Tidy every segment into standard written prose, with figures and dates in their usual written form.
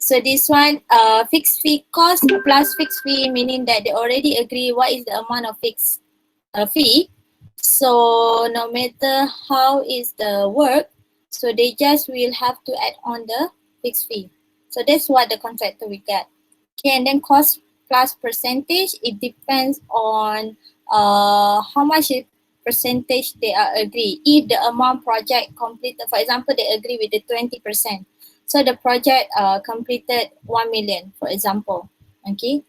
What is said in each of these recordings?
So this one, fixed fee cost plus fixed fee, meaning that they already agree what is the amount of fixed fee. So no matter how is the work, so they just will have to add on the fixed fee. So that's what the contractor will get. Okay, and then cost plus percentage, it depends on how much percentage they are agree. If the amount project completed, for example, they agree with the 20%. So the project completed 1 million, for example. Okay,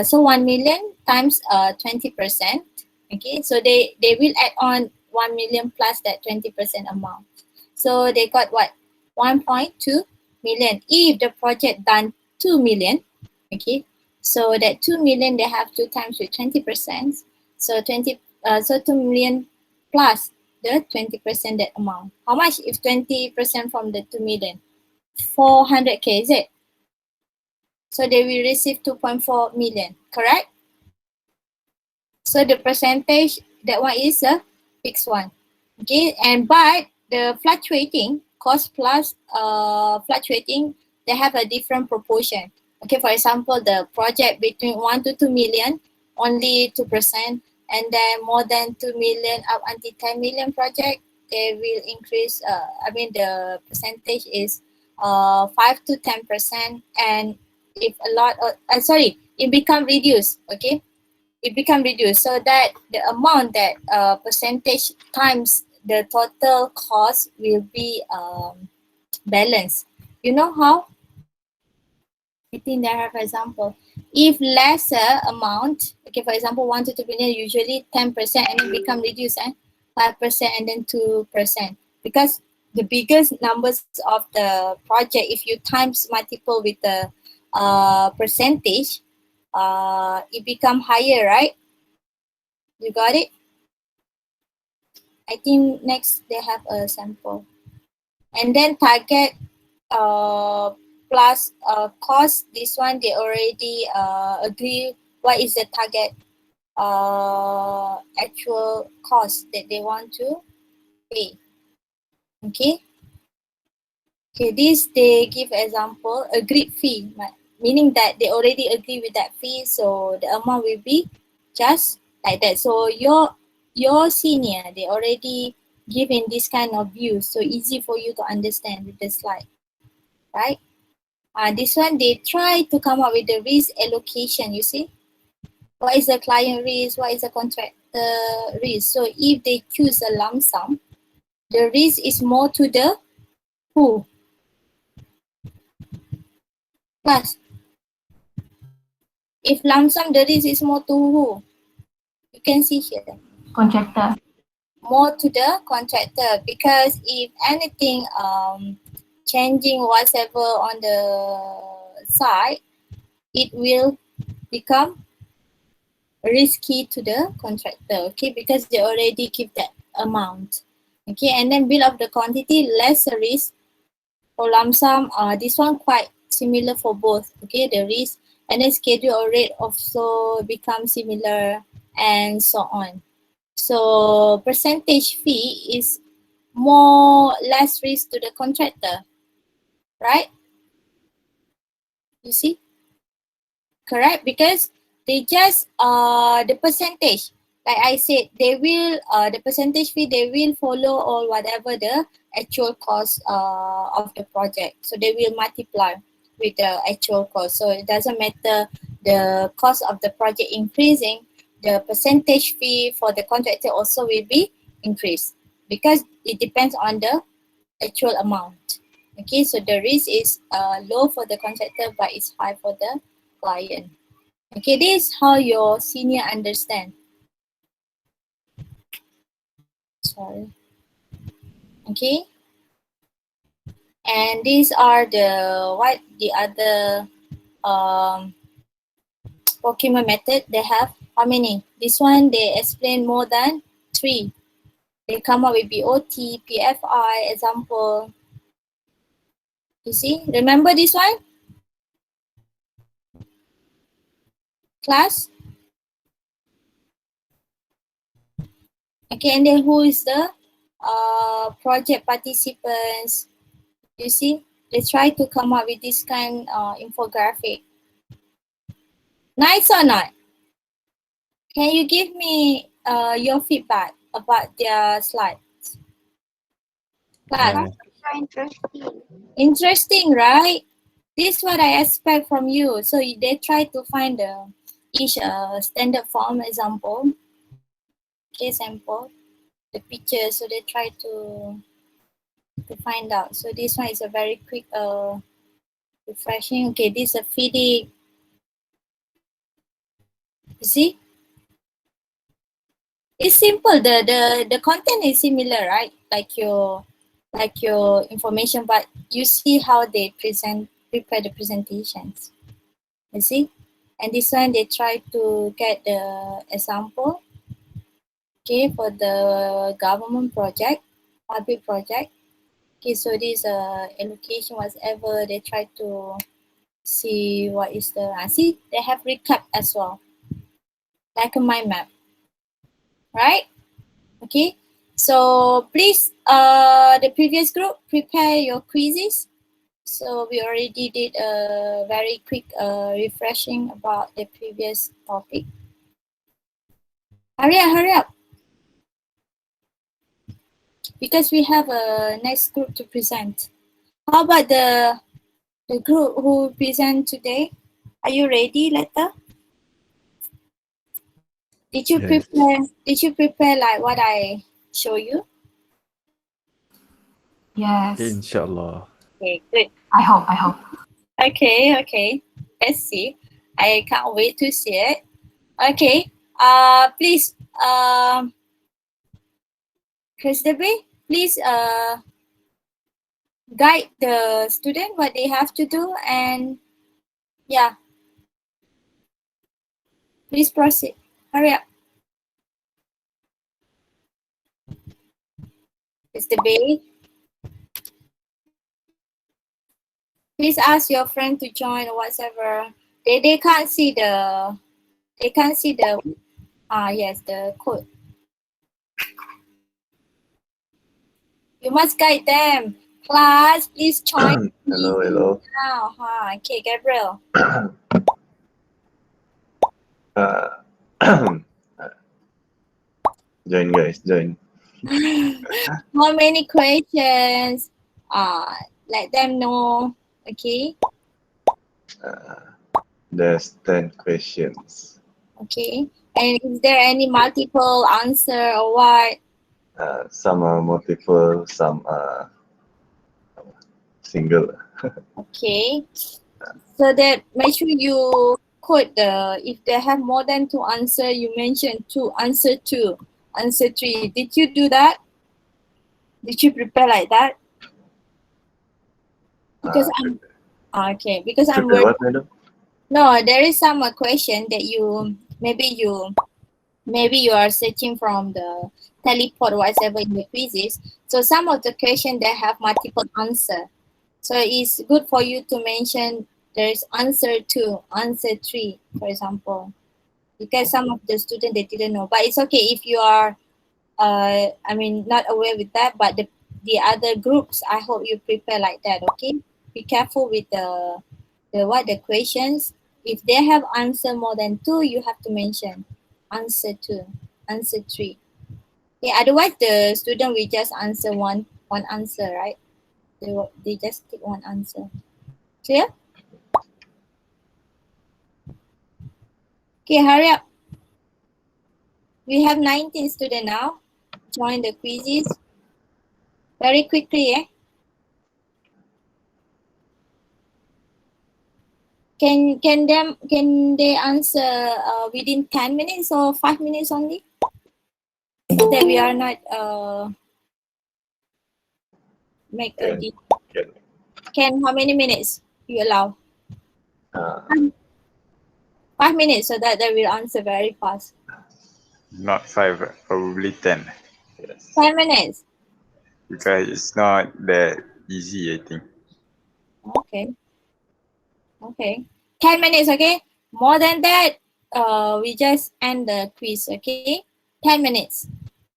so 1 million times 20%. Okay, so they will add on 1 million plus that 20% amount. So they got what? 1.2 million. If the project done 2 million, okay, so that 2 million they have to times with 20%. So 2 million plus the 20% that amount. How much if 20% from the 2 million? 400k, is it? So they will receive 2.4 million, correct? So the percentage, that one is a fixed one. Okay, and but the fluctuating cost plus fluctuating, they have a different proportion. Okay, for example, the project between 1 to 2 million, only 2%, and then more than 2 million up until 10 million project, they will increase, the percentage is 5 to 10%, and if a lot of, it become reduced, okay? It become reduced so that the amount that percentage times the total cost will be balanced. You know how? I think there are, for example, if lesser amount, okay, for example, 1 to 2 billion, usually 10% and then become reduced, 5% and then 2%. Because the biggest numbers of the project, if you times multiple with the percentage, it become higher, right? You got it? I think next they have a sample. And then target plus cost, this one they already agree what is the target actual cost that they want to pay. Okay. Okay, this they give example, agreed fee, meaning that they already agree with that fee, so the amount will be just like that. So your senior, they already given this kind of view, so easy for you to understand with the slide, right? This one, they try to come up with the risk allocation, you see? What is the client risk? What is the contractor risk? So if they choose a lump sum, the risk is more to the who? Plus, if lump sum, the risk is more to who? You can see here. Contractor. More to the contractor, because if anything changing whatever on the side, it will become risky to the contractor, okay, because they already give that amount. Okay, and then bill of the quantity, less risk. For lump sum, this one quite similar for both, okay, the risk, and then schedule or rate also become similar, and so on. So percentage fee is more less risk to the contractor, right? You see? Correct, because they just the percentage, like I said, they will the percentage fee, they will follow or whatever the actual cost of the project. So they will multiply with the actual cost. So it doesn't matter the cost of the project increasing, the percentage fee for the contractor also will be increased, because it depends on the actual amount. Okay, so the risk is low for the contractor, but it's high for the client. Okay, this is how your senior understand. Sorry. Okay, and these are the other procurement method they have. How many? This one they explain more than 3. They come up with BOT, PFI, example. You see, remember this one? Class? Okay, and then who is the project participants? You see, They try to come up with this kind infographic. Nice or not? Can you give me your feedback about their slides? Class. Interesting. Interesting, right? This is what I expect from you. So they try to find each standard form example, okay, sample, the picture. So they try to find out. So this one is a very quick refreshing. Okay, this is a feeding. You see? It's simple. The content is similar, right? Like your information, but you see how they prepare the presentations. You see? And this one they try to get the example, okay, for the government project, public project. Okay, so this allocation, whatever, they try to see what is the see they have recap as well, like a mind map, right? Okay, so please the previous group prepare your quizzes. So we already did a very quick refreshing about the previous topic. Hurry up, because we have a next group to present. How about the group who present today? Are you ready, Letta? Did you Yes. prepare? Did you prepare like what I show you? Yes. Inshallah. Okay, good. I hope. Okay. Let's see. I can't wait to see it. Okay. Please, Christopher, please guide the student what they have to do, and yeah, please proceed. Hurry up. Christopher, please ask your friend to join or whatever. They can't see the yes, the code. You must guide them. Class, please join Hello. now. Okay, Gabriel. Join guys, join. How many questions? Let them know. Okay. There's 10 questions. Okay. And is there any multiple answer or what? Some are multiple, some are single. Okay. So that make sure you code if they have more than two answer, you mention answer 3. Did you do that? Did you prepare like that? Because I'm okay. Because I'm Prepare working. what, madam? No, there is some question that maybe you are searching from the teleport or whatever in the quizzes. So some of the question they have multiple answer. So it's good for you to mention there's answer 2, answer 3, for example, because some of the students they didn't know. But it's okay if you are not aware with that. But the other groups, I hope you prepare like that. Okay, be careful with the questions. If they have answer more than 2, you have to mention answer 2, answer 3. Okay, otherwise the student will just answer one answer, right? They just take one answer. Clear? Okay, hurry up. We have 19 students now. Join the quizzes very quickly, eh? Can they answer within 10 minutes or 5 minutes only? So that we are not make a deal. Can how many minutes you allow? 5 minutes, so that they will answer very fast. Not 5, probably 10. Yes. 10 minutes. Because it's not that easy, I think. Okay. 10 minutes, okay? More than that, we just end the quiz, okay? 10 minutes.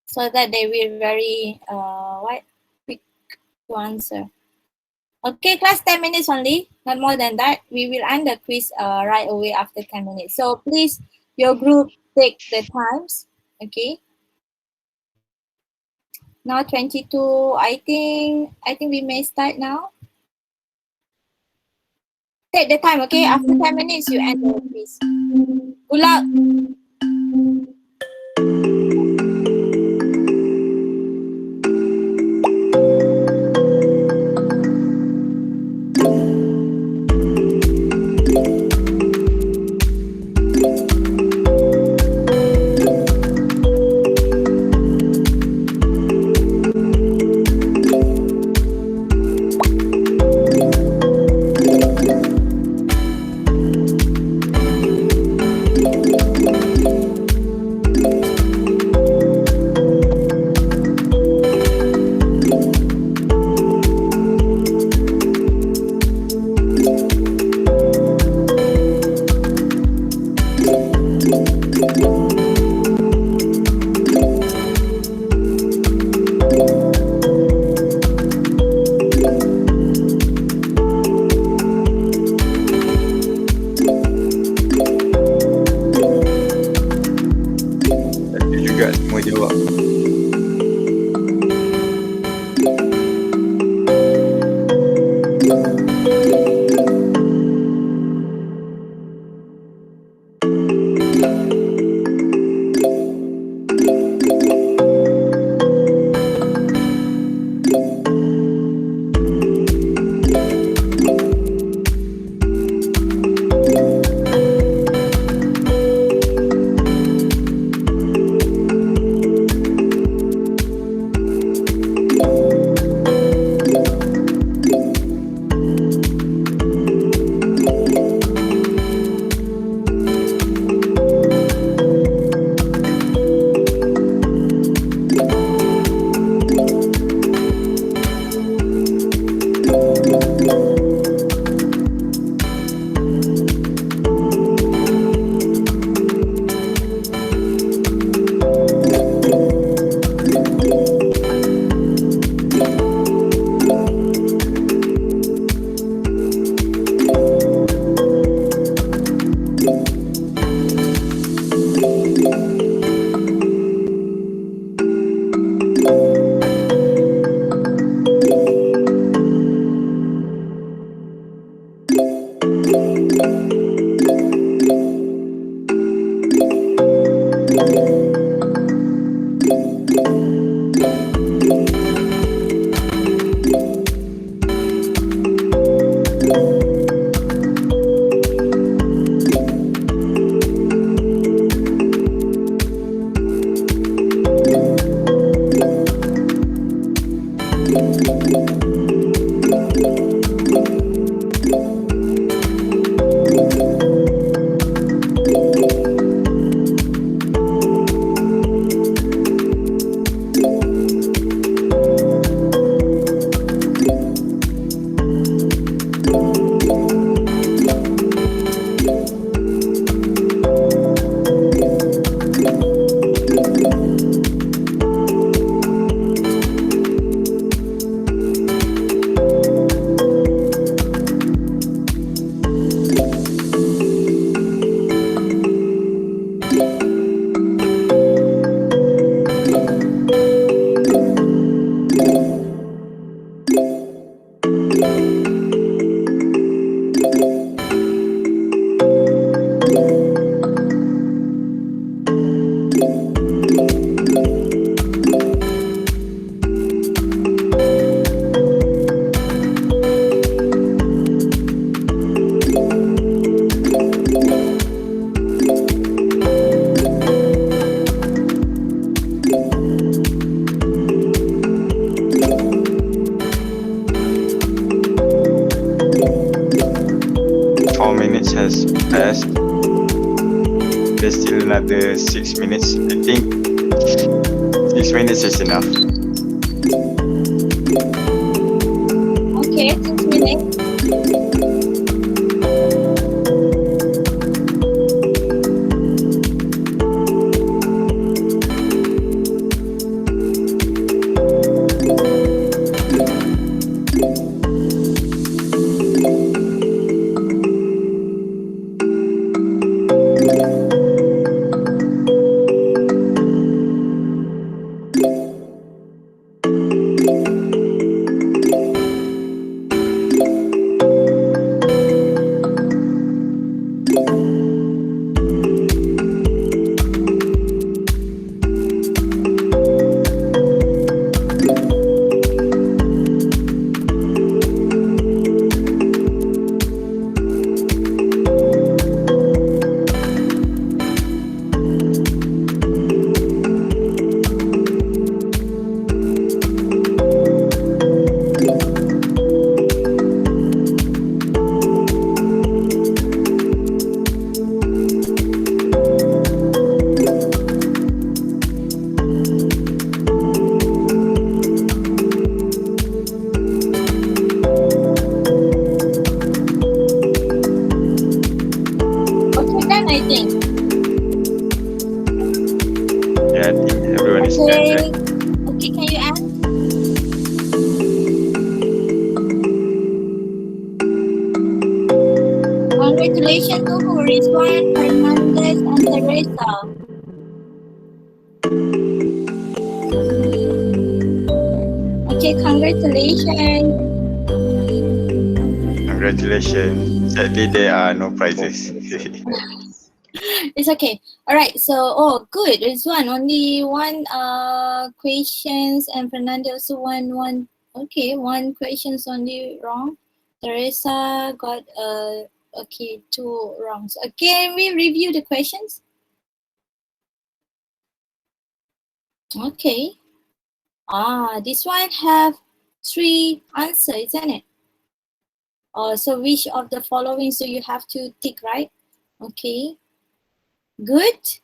So that they will very quick to answer. Okay, class 10 minutes only, not more than that. We will end the quiz right away after 10 minutes. So please, your group take the times. Okay. Now 22, I think we may start now. Take the time, okay? After 10 minutes, you end the quiz. Good luck. Ada juga semua jawab. Has passed. There's still another 6 minutes. I think 6 minutes is enough. Okay, 6 minutes. congratulations to Rizwan, Fernandez, and Teresa. Okay, congratulations. Congratulations. Sadly, there are no prizes. It's okay. All right. So, good. Rizwan, only one questions, and Fernando also one. Okay, one questions only wrong. Teresa got okay, two wrongs. Okay, we review the questions. Okay. This one have three answers, isn't it? So which of the following? So you have to tick, right? Okay. Good.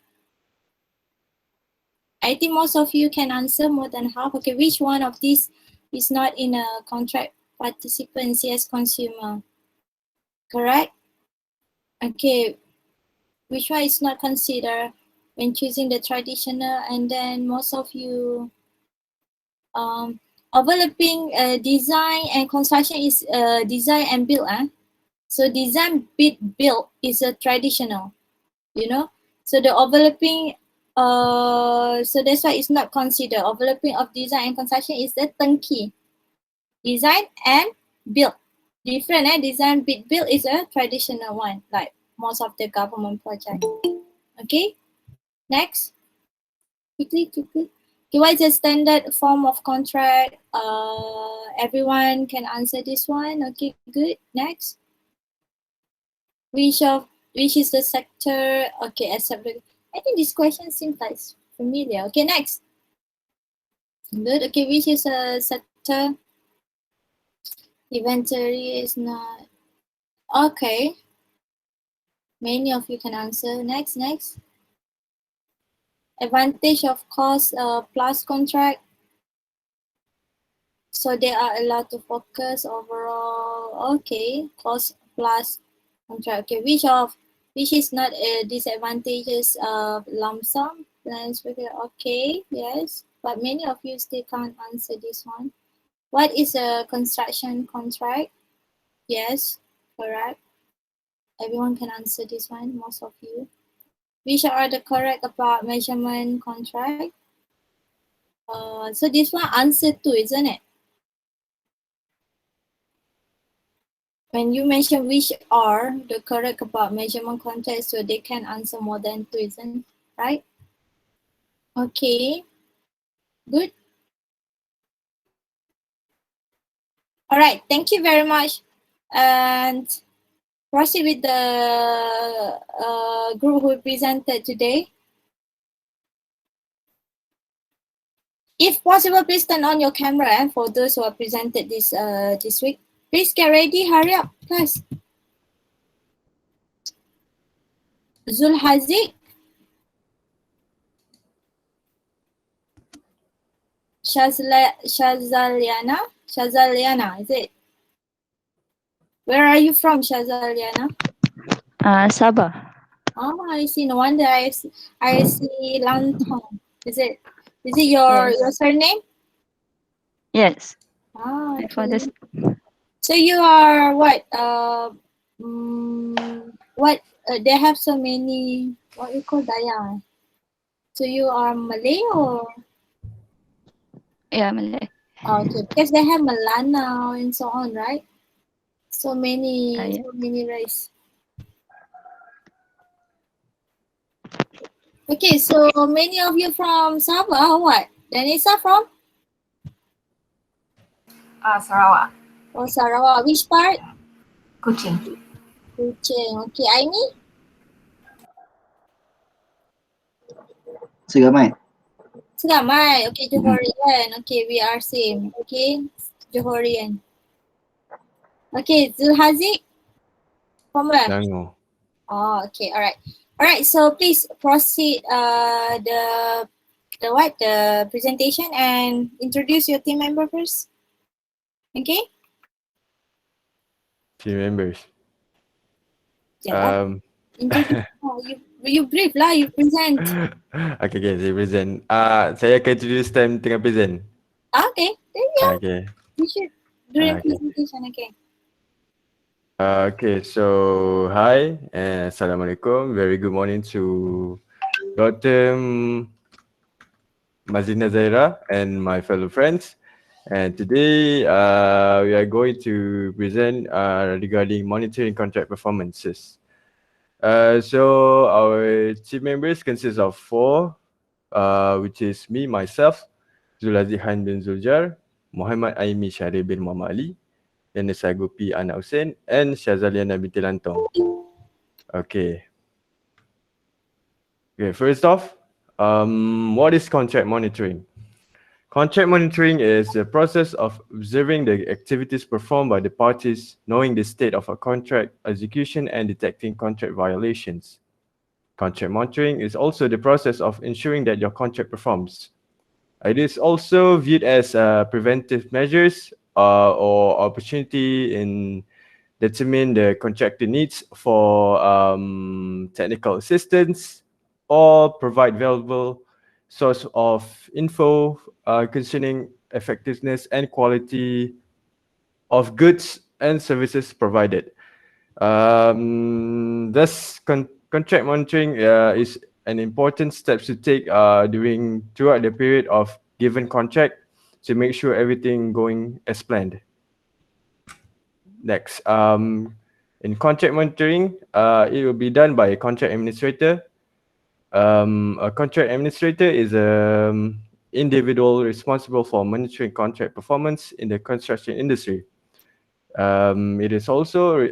I think most of you can answer more than half. Okay, which one of these is not in a contract participants? Yes, consumer. Correct? Okay, which one is not considered when choosing the traditional? And then most of you overlapping design and construction is design and build. So design build is a traditional, you know. So the overlapping, so that's why it's not considered. Overlapping of design and construction is the turnkey. Design and build. Different, design build is a traditional one, like most of the government project. Okay, next. Quickly. Okay, what is the standard form of contract? Everyone can answer this one. Okay, good. Next. Which is the sector? Okay, except the, I think this question seems like familiar. Okay, next. Good. Okay, which is a sector? Inventory is not. Okay. Many of you can answer. Next. Advantage of cost plus contract. So they are allowed to focus overall. Okay, cost plus contract. Okay, which is not a disadvantages of lump sum plans? Okay, yes, but many of you still can't answer this one. What is a construction contract? Yes, correct. Everyone can answer this one. Most of you. Which are the correct about measurement contract? So this one answer two, isn't it? When you mention which are the correct about measurement contract, so they can answer more than two, isn't right? Okay, good. All right, thank you very much. And proceed with the group who presented today. If possible, please turn on your camera for those who are presented this week. Please get ready, hurry up, guys. Zulhazi, Shazaliana, is it? Where are you from, Shazaliana? Sabah. Oh, I see. No wonder I see Lantong. Is it your Yes. your surname? Yes. Ah, For okay. this, So you are what? What? They have so many. What you call Dayang? So you are Malay or? yeah, Malay. Oh, okay, because they have Malanao and so on, right? So Yeah. so many race. Okay, so many of you from Sabah. What? Danisa from? Sarawak. Oh, Sarawak. Which part? Kuching. Kuching. Okay, Aini? Segamai. Segamai. Okay, Johorian. Okay, we are same. Okay, Johorian. Okay, Zulhazi? From where? Selangor. Oh, okay. All right. All right. So please proceed the presentation and introduce your team member first. Okay. Team members. Yeah. Introduce. You brief lah. You present. Okay, saya present. Saya akan introduce time tengah present. Okay. Then yeah, Okay. you should do the Okay. presentation. Okay. Okay, so hi and Assalamualaikum. Very good morning to Dr. Mazina Zaira and my fellow friends. And today we are going to present regarding monitoring contract performances. So our team members consist of four, which is me, myself, Zulazihan bin Zuljar, Muhammad Aimi Syarif bin Muhammad Ali, Yanisa Gupi Anak Hussein, and Syazaliana binti Lantong. Okay. Okay, first off, what is contract monitoring? Contract monitoring is the process of observing the activities performed by the parties, knowing the state of a contract execution, and detecting contract violations. Contract monitoring is also the process of ensuring that your contract performs. It is also viewed as preventive measures or opportunity in determine the contractor needs for technical assistance or provide valuable source of info concerning effectiveness and quality of goods and services provided. Thus, contract monitoring is an important step to take throughout the period of given contract to make sure everything going as planned. Next, in contract monitoring, it will be done by a contract administrator. A contract administrator is an individual responsible for monitoring contract performance in the construction industry. It is also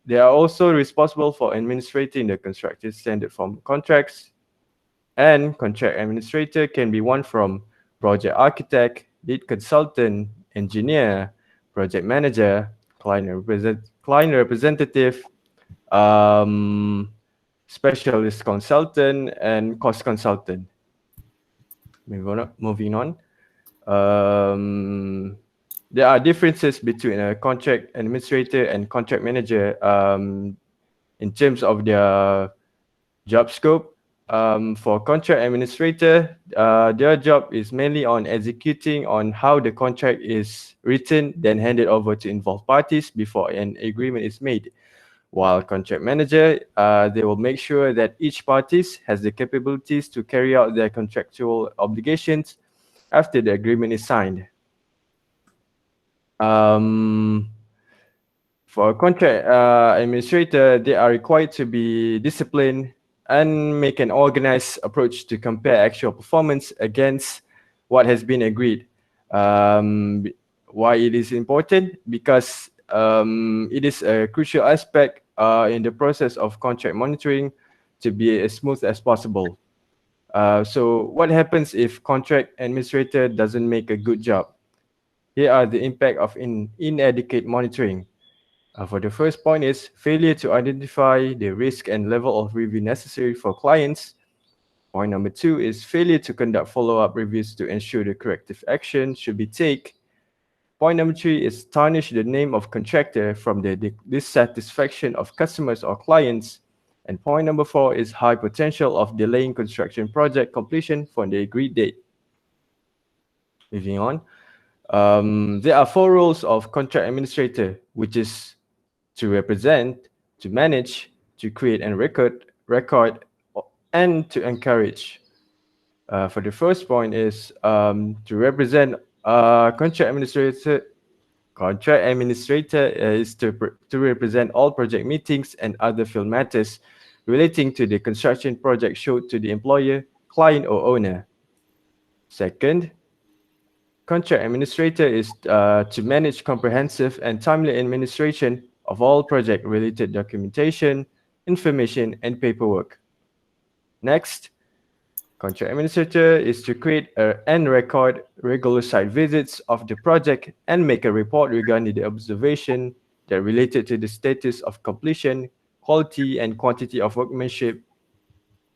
they are also responsible for administrating the construction standard form contracts, and contract administrator can be one from project architect, lead consultant, engineer, project manager, client representative, um, specialist consultant, and cost consultant. Moving on. There are differences between a contract administrator and contract manager in terms of their job scope. For contract administrator, their job is mainly on executing on how the contract is written, then handed over to involved parties before an agreement is made. While contract manager, they will make sure that each party has the capabilities to carry out their contractual obligations after the agreement is signed. For a contract administrator, they are required to be disciplined and make an organized approach to compare actual performance against what has been agreed. Why it is important? Because it is a crucial aspect in the process of contract monitoring to be as smooth as possible. So what happens if contract administrator doesn't make a good job? Here are the impact of inadequate monitoring. For the first point is failure to identify the risk and level of review necessary for clients. Point number 2 is failure to conduct follow-up reviews to ensure the corrective action should be taken. Point number 3 is tarnish the name of contractor from the dissatisfaction of customers or clients. And point number 4 is high potential of delaying construction project completion from the agreed date. Moving on. There are 4 roles of contract administrator, which is to represent, to manage, to create and record, and to encourage. For the first point is to represent contract administrator. Contract administrator is to represent all project meetings and other field matters relating to the construction project showed to the employer, client, or owner. Second, contract administrator is to manage comprehensive and timely administration of all project-related documentation, information, and paperwork. Next, contract administrator is to create and record regular site visits of the project and make a report regarding the observation that related to the status of completion, quality and quantity of workmanship,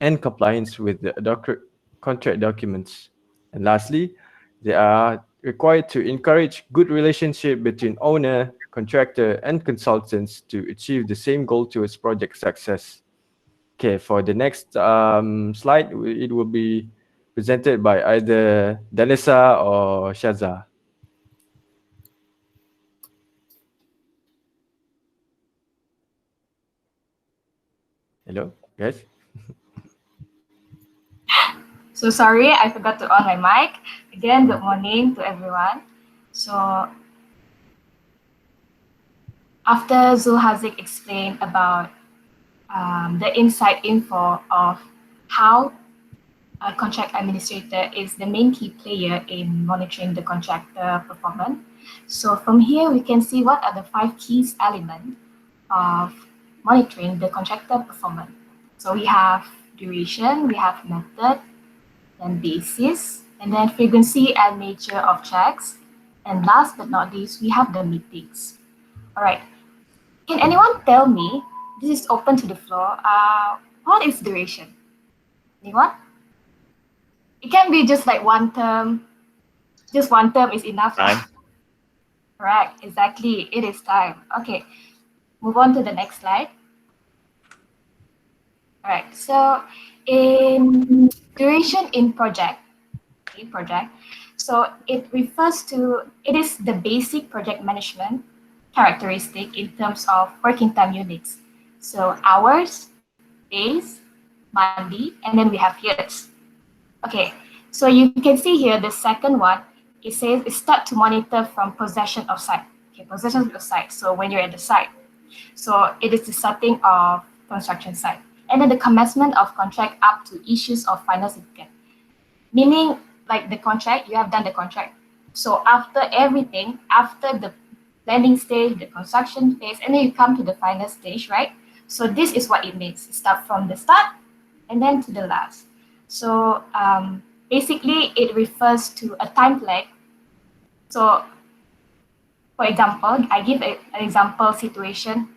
and compliance with the contract documents. And lastly, they are required to encourage good relationship between owner, contractor, and consultants to achieve the same goal towards project success. Okay, for the next slide, it will be presented by either Danessa or Shaza. Hello, guys. So sorry, I forgot to on my mic. Again, good morning to everyone. So after Zulhazik explained about the inside info of how a contract administrator is the main key player in monitoring the contractor performance. So from here, we can see what are the 5 key elements of monitoring the contractor performance. So we have duration, we have method, then basis, and then frequency and nature of checks. And last but not least, we have the meetings. All right. Can anyone tell me, this is open to the floor, what is duration? Anyone? It can be just like one term. Just one term is enough. Time. Correct, exactly. It is time. Okay, move on to the next slide. All right, so in duration in project, so it refers to, it is the basic project management characteristic in terms of working time units. So hours, days, monthly, and then we have years. Okay, so you can see here the second one, it says it start to monitor from possession of site. Okay, possession of site. So when you're at the site. So it is the starting of construction site. And then the commencement of contract up to issues of final certificate. Meaning like the contract, you have done the contract. So after everything, after the planning stage, the construction phase, and then you come to the final stage, right? So this is what it means. Start from the start and then to the last. So basically, it refers to a time lag. So, for example, I give an example situation,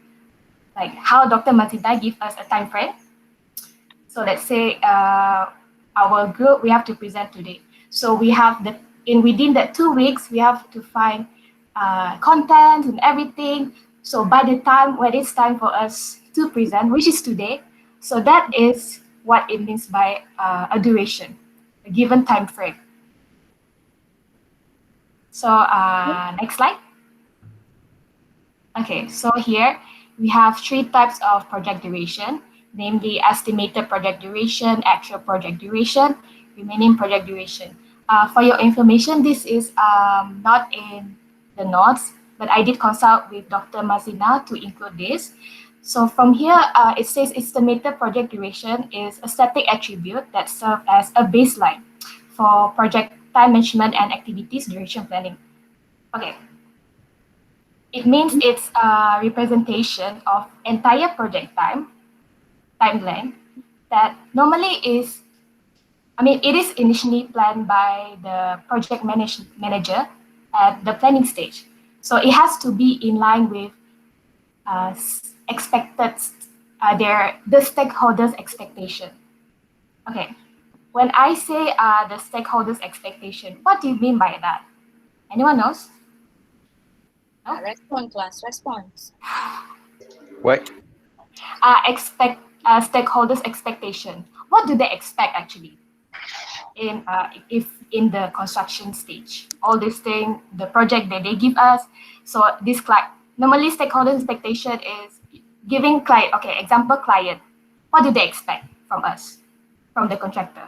like how Dr. Matilda give us a time frame. So let's say our group, we have to present today. So we have within that 2 weeks, we have to find content and everything. So by the time when it's time for us to present, which is today, so that is what it means by a duration, a given time frame. So next slide. Okay, so here we have 3 types of project duration, namely estimated project duration, actual project duration, remaining project duration. For your information, this is not in the notes, but I did consult with Dr. Mazina to include this. So from here, it says estimated project duration is a static attribute that serves as a baseline for project time management and activities duration planning. Okay. It means it's a representation of entire project time length that normally is, it is initially planned by the project manager at the planning stage. So it has to be in line with expected, the stakeholders' expectation. Okay, when I say the stakeholders' expectation, what do you mean by that? Anyone knows? No? Response, class, response. What? Stakeholders' expectation. What do they expect actually? If in the construction stage, all this thing, the project that they give us. So this client, normally stakeholders' expectation is giving client, okay, example client. What do they expect from us, from the contractor?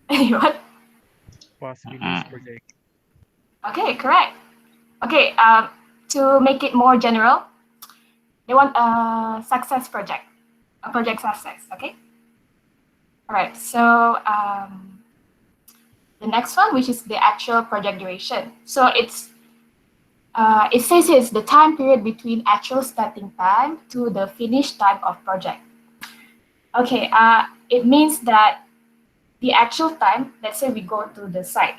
Anyone? Possibly this project. Okay, correct. Okay, to make it more general, they want a success project, a project success, okay? All right, so the next one, which is the actual project duration. So it says it's the time period between actual starting time to the finished time of project. Okay, it means that the actual time, let's say we go to the site,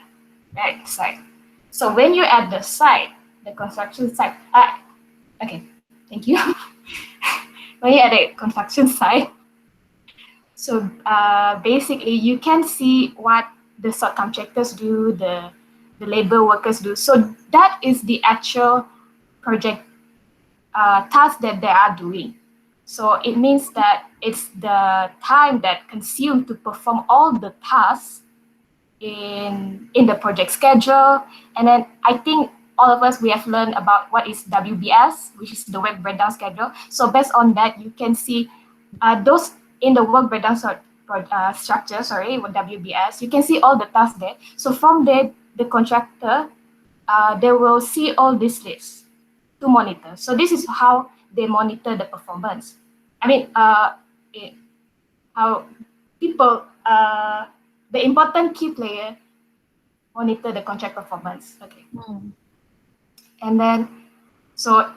right, site. So when you're at the site, the construction site, okay, thank you. When you're at a construction site, so basically you can see what the subcontractors do, the labor workers do. So that is the actual project task that they are doing. So it means that it's the time that consumed to perform all the tasks in the project schedule. And then I think all of us, we have learned about what is WBS, which is the work breakdown schedule. So based on that, you can see those in the work breakdown structure, with WBS, you can see all the tasks there. So from there, the contractor, they will see all these lists to monitor. So this is how they monitor the performance. I mean, how people, the important key player, monitor the contract performance. Okay. And then, so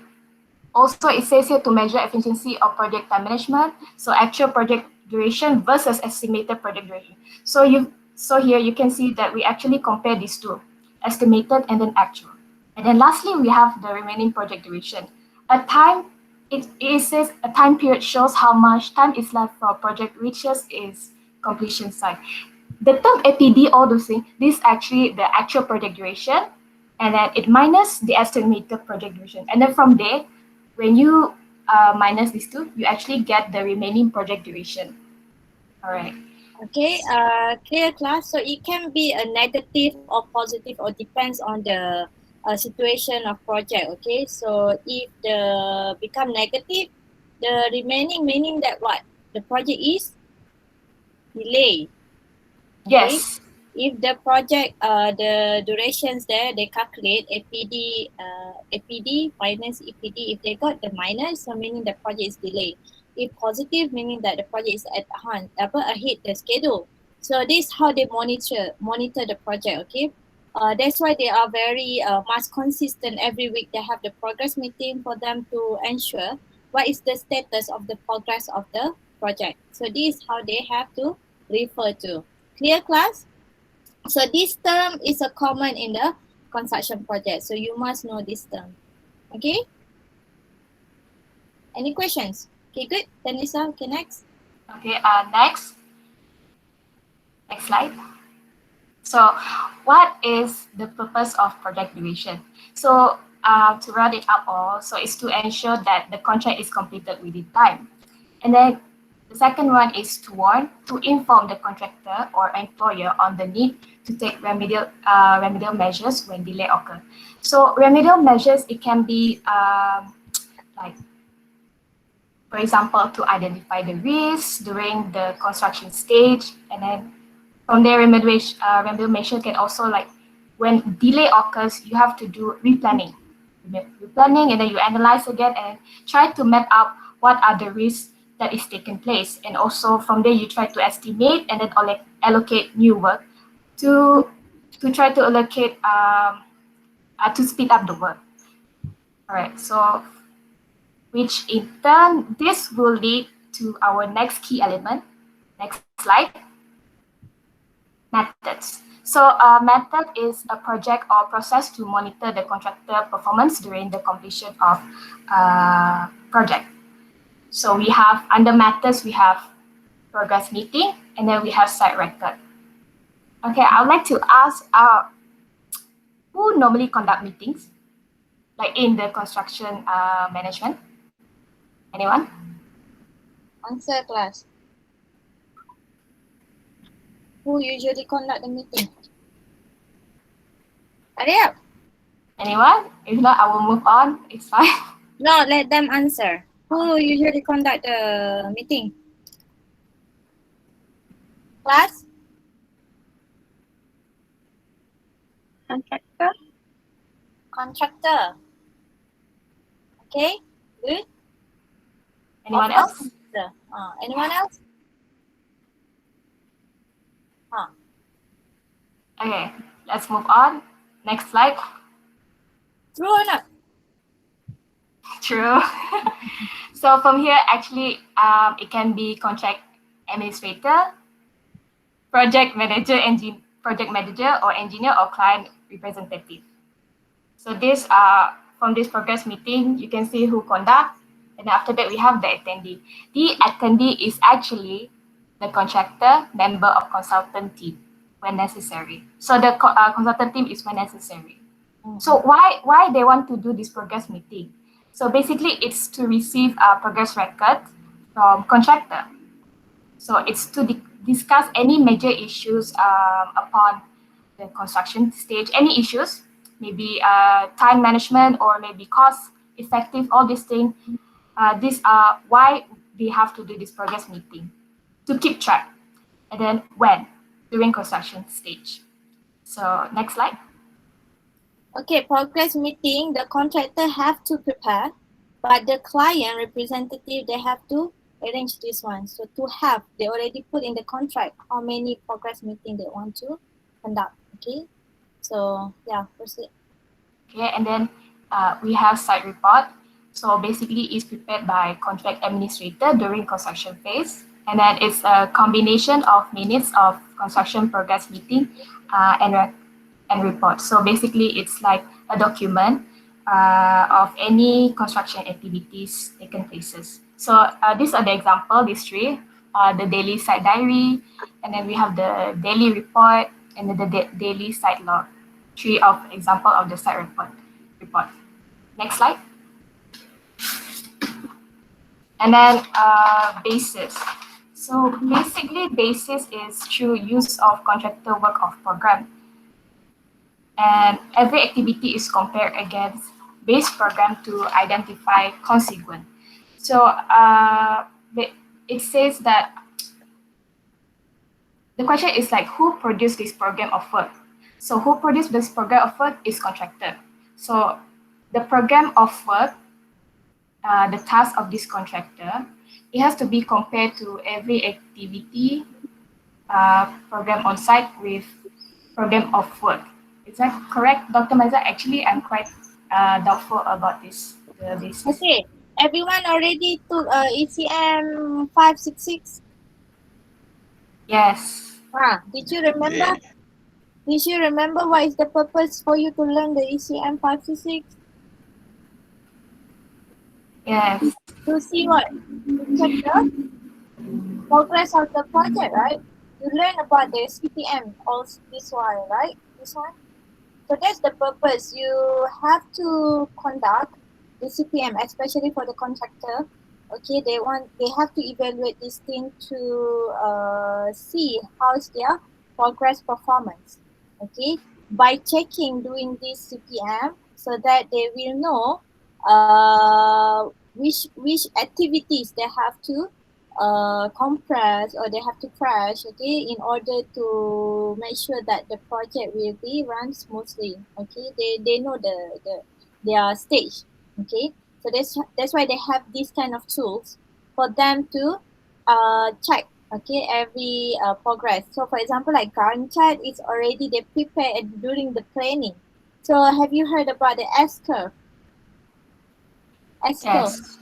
also it says here to measure efficiency of project time management. So actual project duration versus estimated project duration. So here you can see that we actually compare these two, estimated and then actual. And then lastly, we have the remaining project duration. It says a time period shows how much time is left for a project reaches its completion side. The term APD, all those things, this is actually the actual project duration, and then it minus the estimated project duration. And then from there, when you minus these two, you actually get the remaining project duration. All right. Okay, clear class. So it can be a negative or positive or depends on the situation of project. Okay, so if the become negative, the remaining meaning that what? The project is delay. Okay? Yes. If the project, the durations there, they calculate APD minus EPD. If they got the minus, so meaning the project is delayed. If positive, meaning that the project is ahead the schedule. So this is how they monitor the project. Okay, that's why they are very much consistent. Every week they have the progress meeting for them to ensure what is the status of the progress of the project. So this is how they have to refer to. Clear class? So this term is a common in the construction project. So you must know this term. Okay? Any questions? Okay, good. Tanisa, okay, next. Okay, next slide. So what is the purpose of project duration? So to round it up all, so it's to ensure that the contract is completed within time. And then the second one is to warn, to inform the contractor or employer on the need to take remedial measures when delay occur. So remedial measures, it can be like, for example, to identify the risks during the construction stage, and then from there, remedial measure can also, like, when delay occurs, you have to do replanning, and then you analyze again and try to map out what are the risks that is taking place, and also from there you try to estimate and then allocate new work to try to allocate to speed up the work. All right, so which in turn this will lead to our next key element. Next slide. Methods. So method is a project or process to monitor the contractor performance during the completion of project. So we have, under methods, we have progress meeting, and then we have site record. Okay, I would like to ask who normally conduct meetings, like in the construction management? Anyone? Answer, class. Who usually conduct the meeting? Hurry up. Anyone? If not, I will move on. It's fine. No, let them answer. Who usually conduct the meeting? Class? Contractor. Contractor. Okay, good. Anyone else? Anyone else? Okay, let's move on. Next slide. True or not? True. So from here, actually, it can be contract administrator, project manager, or engineer or client representative. So this from this progress meeting, you can see who conduct, and after that we have the attendee. The attendee is actually the contractor, member of consultant team when necessary. So the consultant team is when necessary. So why they want to do this progress meeting? So basically, it's to receive a progress record from contractor. So it's to discuss any major issues upon the construction stage, any issues, maybe time management, or maybe cost effective, all these things. These are why we have to do this progress meeting, to keep track. And then when? During construction stage. So next slide. Okay, progress meeting, the contractor have to prepare, but the client representative, they have to arrange this one. So to have, they already put in the contract how many progress meeting they want to conduct. Okay, so yeah, proceed. Okay, and then we have site report. So basically, it's prepared by contract administrator during construction phase, and then it's a combination of minutes of construction progress meeting and report. So basically, it's like a document of any construction activities taken places. So these are the example, these three, the daily site diary, and then we have the daily report, and then the daily site log. Three of example of the site report. Next slide. And then basis. So basically, basis is through use of contractor work of program. And every activity is compared against base program to identify consequence. So it says that the question is like, who produced this program of work? So who produced this program of work is contractor. So the program of work, the task of this contractor, it has to be compared to every activity program on site with program of work. Is that correct, Dr. Maza? Actually, I'm quite doubtful about this. Okay, everyone already took ECM 566? Yes. Did you remember? Yeah. Did you remember what is the purpose for you to learn the ECM 566? Yes. To see what? To check the progress of the project, right? You learn about the CPM, also this one, right? This one. So that's the purpose. You have to conduct the CPM, especially for the contractor. Okay, they have to evaluate this thing to see how's their progress performance. Okay, by checking doing this CPM, so that they will know which activities they have to compress or they have to crash, okay, in order to make sure that the project will be run smoothly. Okay, they know their stage. Okay, so that's why they have these kind of tools for them to check, okay, every progress. So for example, like Gantt chart is already they prepare during the planning. So have you heard about the S curve? S curve. Yes.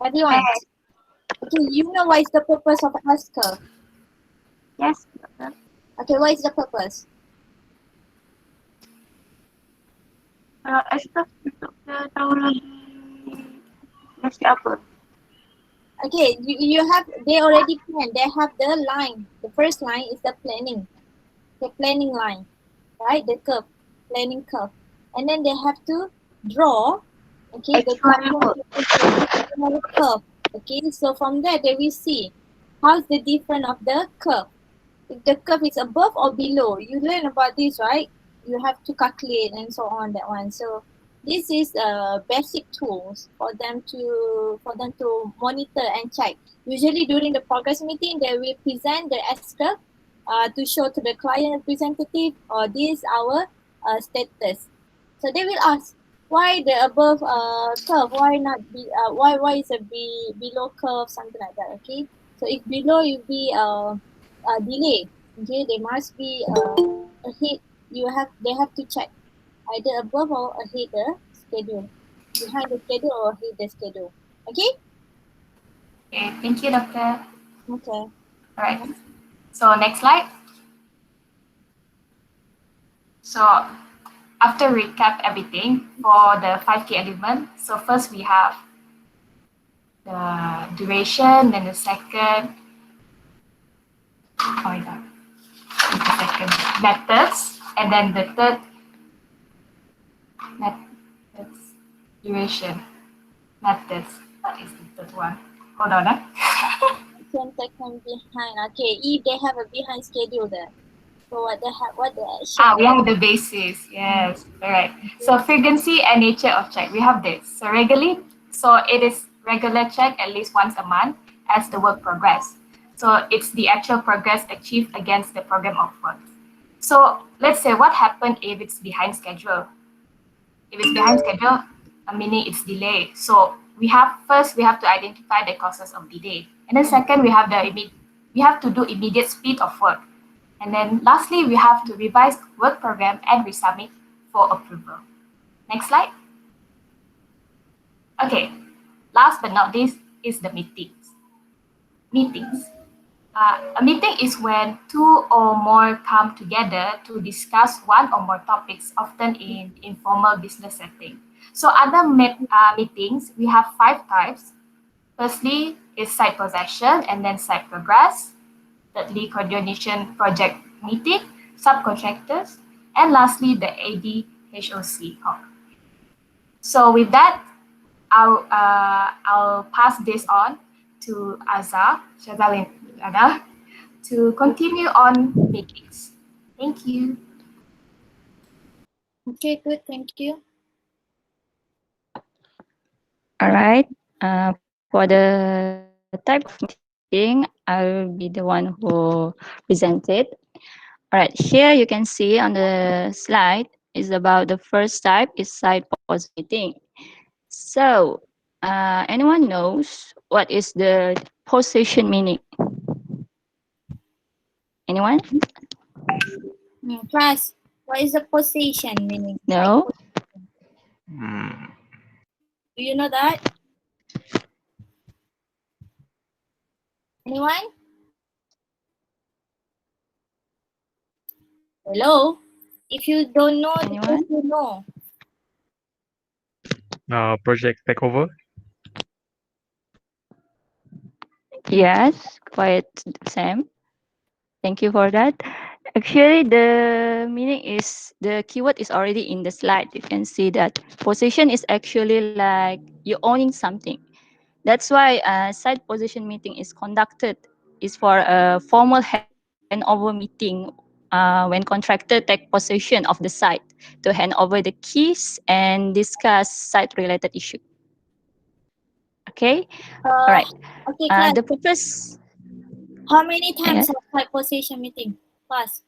Everyone. Okay, you know what is the purpose of S curve? Yes. Okay, what is the purpose? Stop untuk dia tahu lagi nasi apa. Okay, you have, they already planned, they have the line. The first line is the planning line, right? The curve, planning curve. And then they have to draw, okay, the curve. Okay, so from there they will see how's the difference of the curve. If the curve is above or below, you learn about this, right? You have to calculate and so on, that one. So this is basic tools for them to monitor and check. Usually during the progress meeting, they will present the S curve to show to the client representative, or this is our status. So they will ask, why the above curve? Why not be? Why is it below curve? Something like that. Okay. So if below, you be delay. Okay, they must be ahead. They have to check either above or ahead the schedule, behind the schedule or ahead the schedule. Okay. Okay. Thank you, Doctor. Okay. All right. So next slide. So after recap everything for the 5 key elements, so first we have the duration, then the second, methods, and then the third methods, duration, methods. What is the third one? Hold on. Second behind. Okay, if they have a behind schedule there. So what the action? We have the basis. Yes, all right. So frequency and nature of check. We have this. So regularly, so it is regular check at least once a month as the work progress. So it's the actual progress achieved against the program of work. So let's say what happened if it's behind schedule. If it's behind schedule, meaning it's delayed. So we have to identify the causes of delay, and then second we have we have to do immediate speed of work. And then lastly, we have to revise work program and resubmit for approval. Next slide. Okay, last but not least is the meetings. Meetings. A meeting is when two or more come together to discuss one or more topics, often in informal business setting. So other meetings, we have 5 types. Firstly is site possession and then site progress. Thirdly, coordination project meeting, subcontractors, and lastly, the ADHOC call. So with that, I'll pass this on to Shazalin, to continue on meetings. Thank you. Okay, good. Thank you. All right. For the type of meeting, I'll be the one who presented. All right. Here you can see on the slide is about the first type is site pause meeting. So, anyone knows what is the possession meaning? Anyone? Class, what is the possession meaning? No. Do you know that? Anyone? Hello? If you don't know, Anyone? because you know. Project takeover. Yes, quite same. Thank you for that. Actually, the meaning is the keyword is already in the slide. You can see that possession is actually like you owning something. That's why a site possession meeting is conducted is for a formal handover meeting when contractor take possession of the site to hand over the keys and discuss site related issue. Okay, all right. Okay, class. The purpose. How many times Yeah. have site possession meeting? Class.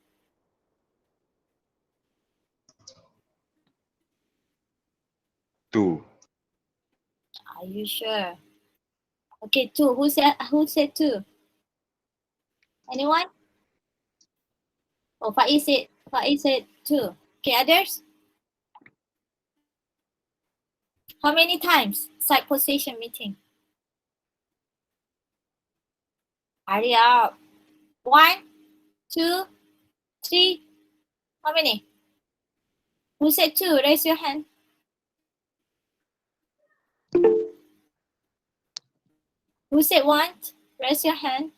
Two. Are you sure? Okay, 2. Who said 2? Anyone? Oh, Faiz said 2. Okay, others? How many times site possession meeting? Hurry up. 1, 2, 3. How many? Who said 2? Raise your hand. Who said 1? Raise your hand.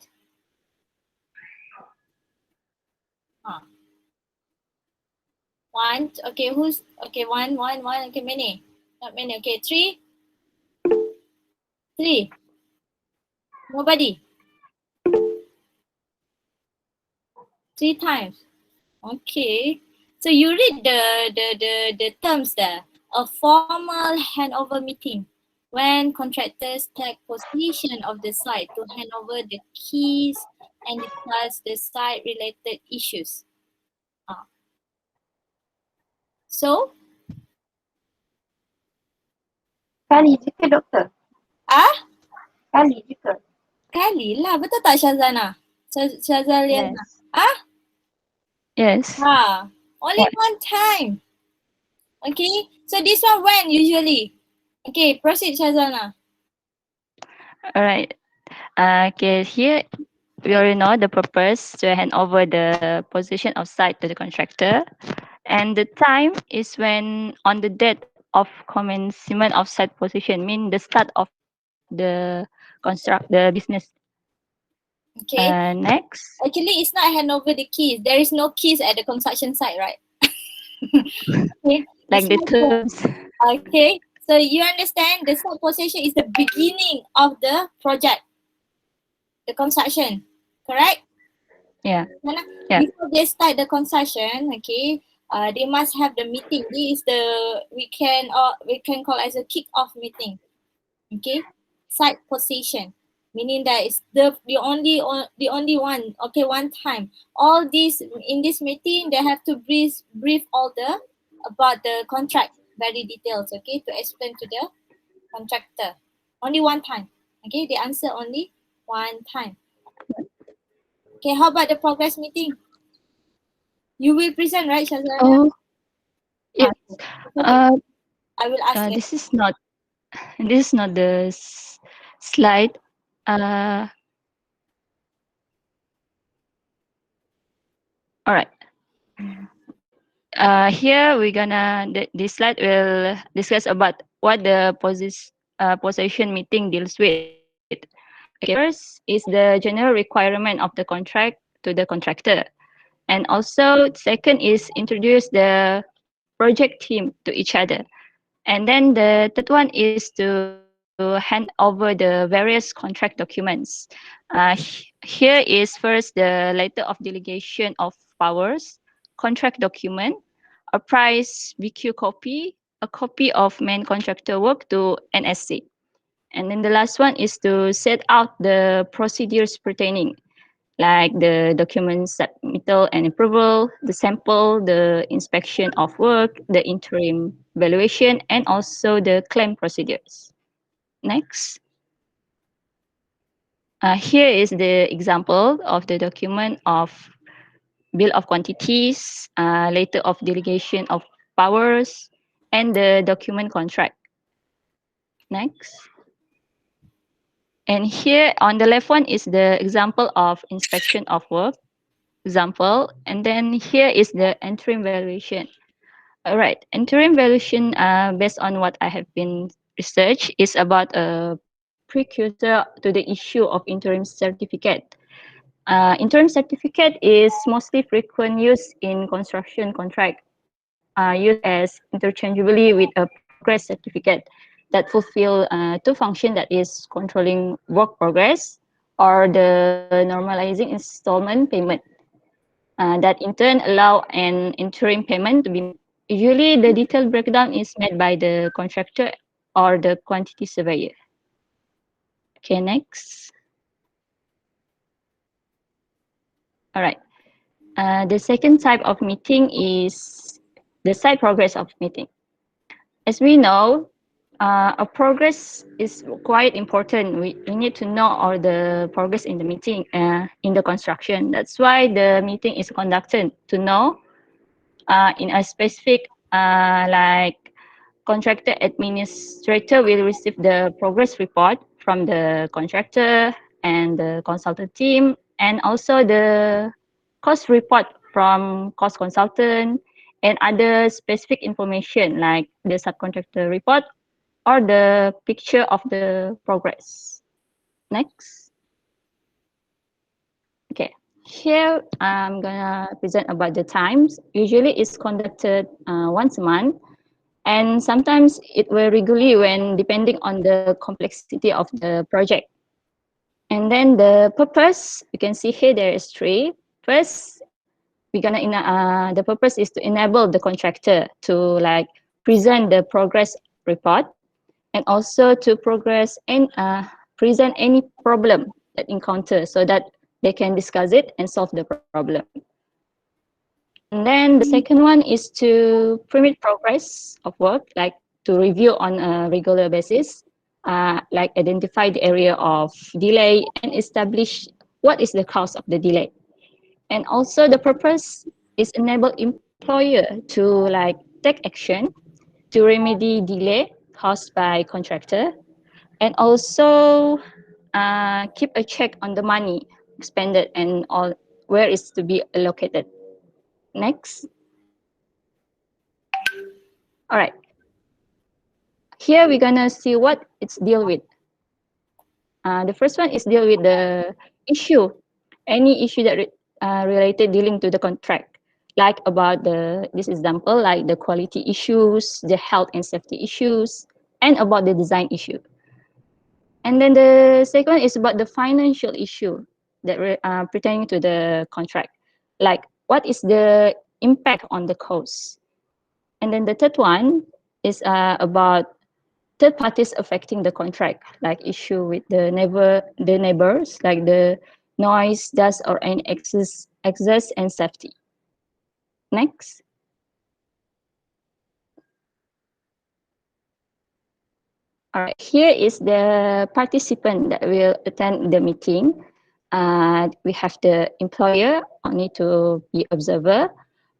One. Okay, who's okay? One. Okay, many. Not many. Okay, 3. 3. Nobody. 3 times. Okay. So you read the terms there. A formal handover meeting when contractors take possession of the site to hand over the keys and discuss the site related issues. So, Kali juga doktor. Kali juga. kali lah. Betul tak Syazana? Syazaliana? Yes. Only one time. Okay, so this one when usually? Okay, proceed Shazana. All right. Okay, here we already know the purpose to hand over the position of site to the contractor. And the time is when on the date of commencement of site position, mean the start of the business. Okay. Next. Actually, it's not hand over the keys. There is no keys at the construction site, right? Okay. Like the terms. Okay. So you understand the site possession is the beginning of the project, the construction, correct? Yeah. Yeah. Before they start the concession, okay, they must have the meeting. This is we can call as a kick-off meeting. Okay, site position, meaning that it's the only one. Okay, one time. All these in this meeting, they have to brief all about the contract very details. Okay, to explain to the contractor. Only one time. Okay, they answer only one time. Okay, how about the progress meeting? You will present, right, Shazana? Oh, yes. Okay. I will ask later. This is not the slide. Uh, all right. Here we're gonna this slide will discuss about what the possession meeting deals with. Okay, first is the general requirement of the contract to the contractor, and also second is introduce the project team to each other, and then the third one is to hand over the various contract documents. Here is first the letter of delegation of powers, contract document, a price BQ copy, a copy of main contractor work to NSC. And then the last one is to set out the procedures pertaining, like the document submittal and approval, the sample, the inspection of work, the interim valuation, and also the claim procedures. Next. Here is the example of the document of bill of quantities, letter of delegation of powers, and the document contract. Next. And here on the left one is the example of inspection of work example. And then here is the interim valuation. All right, interim valuation based on what I have been researched is about a precursor to the issue of interim certificate. Interim certificate is mostly frequent use in construction contract, used as interchangeably with a progress certificate that fulfill two functions, that is controlling work progress or the normalizing installment payment. That in turn allow an interim payment to be made. Usually the detailed breakdown is made by the contractor or the quantity surveyor. Okay, next. All right. The second type of meeting is the site progress of meeting. As we know, a progress is quite important. We need to know all the progress in the meeting, in the construction. That's why the meeting is conducted to know in a specific, like contractor administrator will receive the progress report from the contractor and the consultant team, and also the cost report from cost consultant and other specific information like the subcontractor report or the picture of the progress. Next. Okay, here I'm gonna present about the times. Usually it's conducted once a month, and sometimes it will regularly when depending on the complexity of the project. And then the purpose, you can see here there is three. First, the purpose is to enable the contractor to like present the progress report, and also to progress and present any problem that encounter so that they can discuss it and solve the problem. And then the second one is to permit progress of work, like to review on a regular basis, like identify the area of delay and establish what is the cause of the delay. And also the purpose is enable employer to like take action to remedy delay caused by contractor, and also keep a check on the money expended and all where it's to be allocated. Next. All right. Here we're gonna see what it's deal with. The first one is deal with the issue, any issue that related dealing to the contract, like about this example, like the quality issues, the health and safety issues, and about the design issue. And then the second is about the financial issue, that pertaining to the contract, like what is the impact on the cost. And then the third one is about third parties affecting the contract, like issue with the neighbors, like the noise, dust, or any access and safety. Next. All right, here is the participant that will attend the meeting. We have the employer, only to be observer,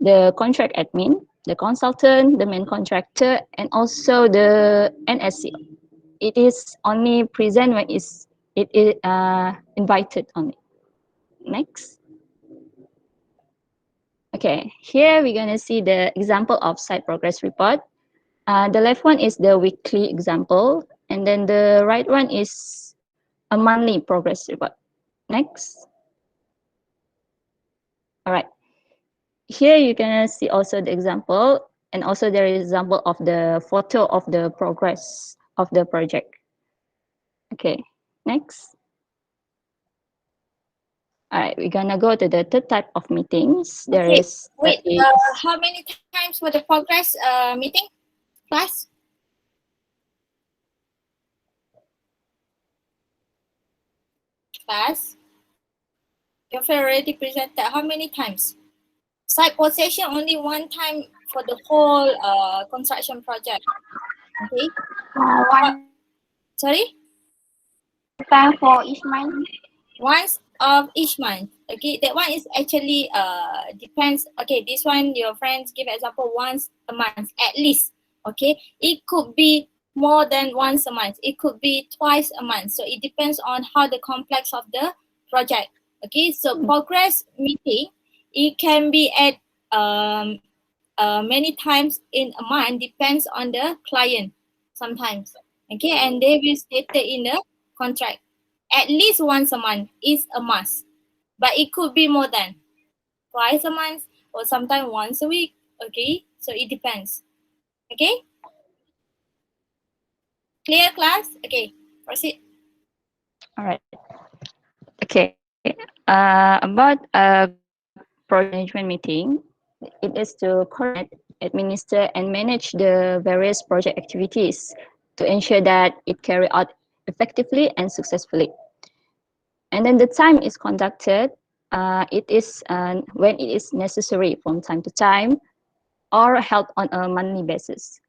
the contract admin, the consultant, the main contractor, and also the NSC. It is only present when it is invited only. Next. Okay, here we're gonna see the example of site progress report. The left one is the weekly example, and then the right one is a monthly progress report. Next. All right. Here you can see also the example, and also there is example of the photo of the progress of the project. Okay, next. All right, we're gonna go to the third type of meetings. There Okay, is wait, how many times for the progress meeting, class? Class, you've already presented how many times? Site possession only one time for the whole construction project. Okay. One Sorry? time for each month. Once of each month. Okay, that one is actually depends. Okay, this one your friends give example once a month at least. Okay, it could be more than once a month. It could be twice a month. So it depends on how the complex of the project. Okay, so progress meeting, it can be at many times in a month, depends on the client sometimes. Okay, and they will state it in the contract. At least once a month is a must, but it could be more than twice a month or sometimes once a week. Okay, so it depends. Okay, clear class? Okay, proceed. all right. Okay. About a project management meeting, it is to coordinate, administer, and manage the various project activities to ensure that it carry out effectively and successfully. And then the time is conducted. It is when it is necessary from time to time, or held on a monthly basis.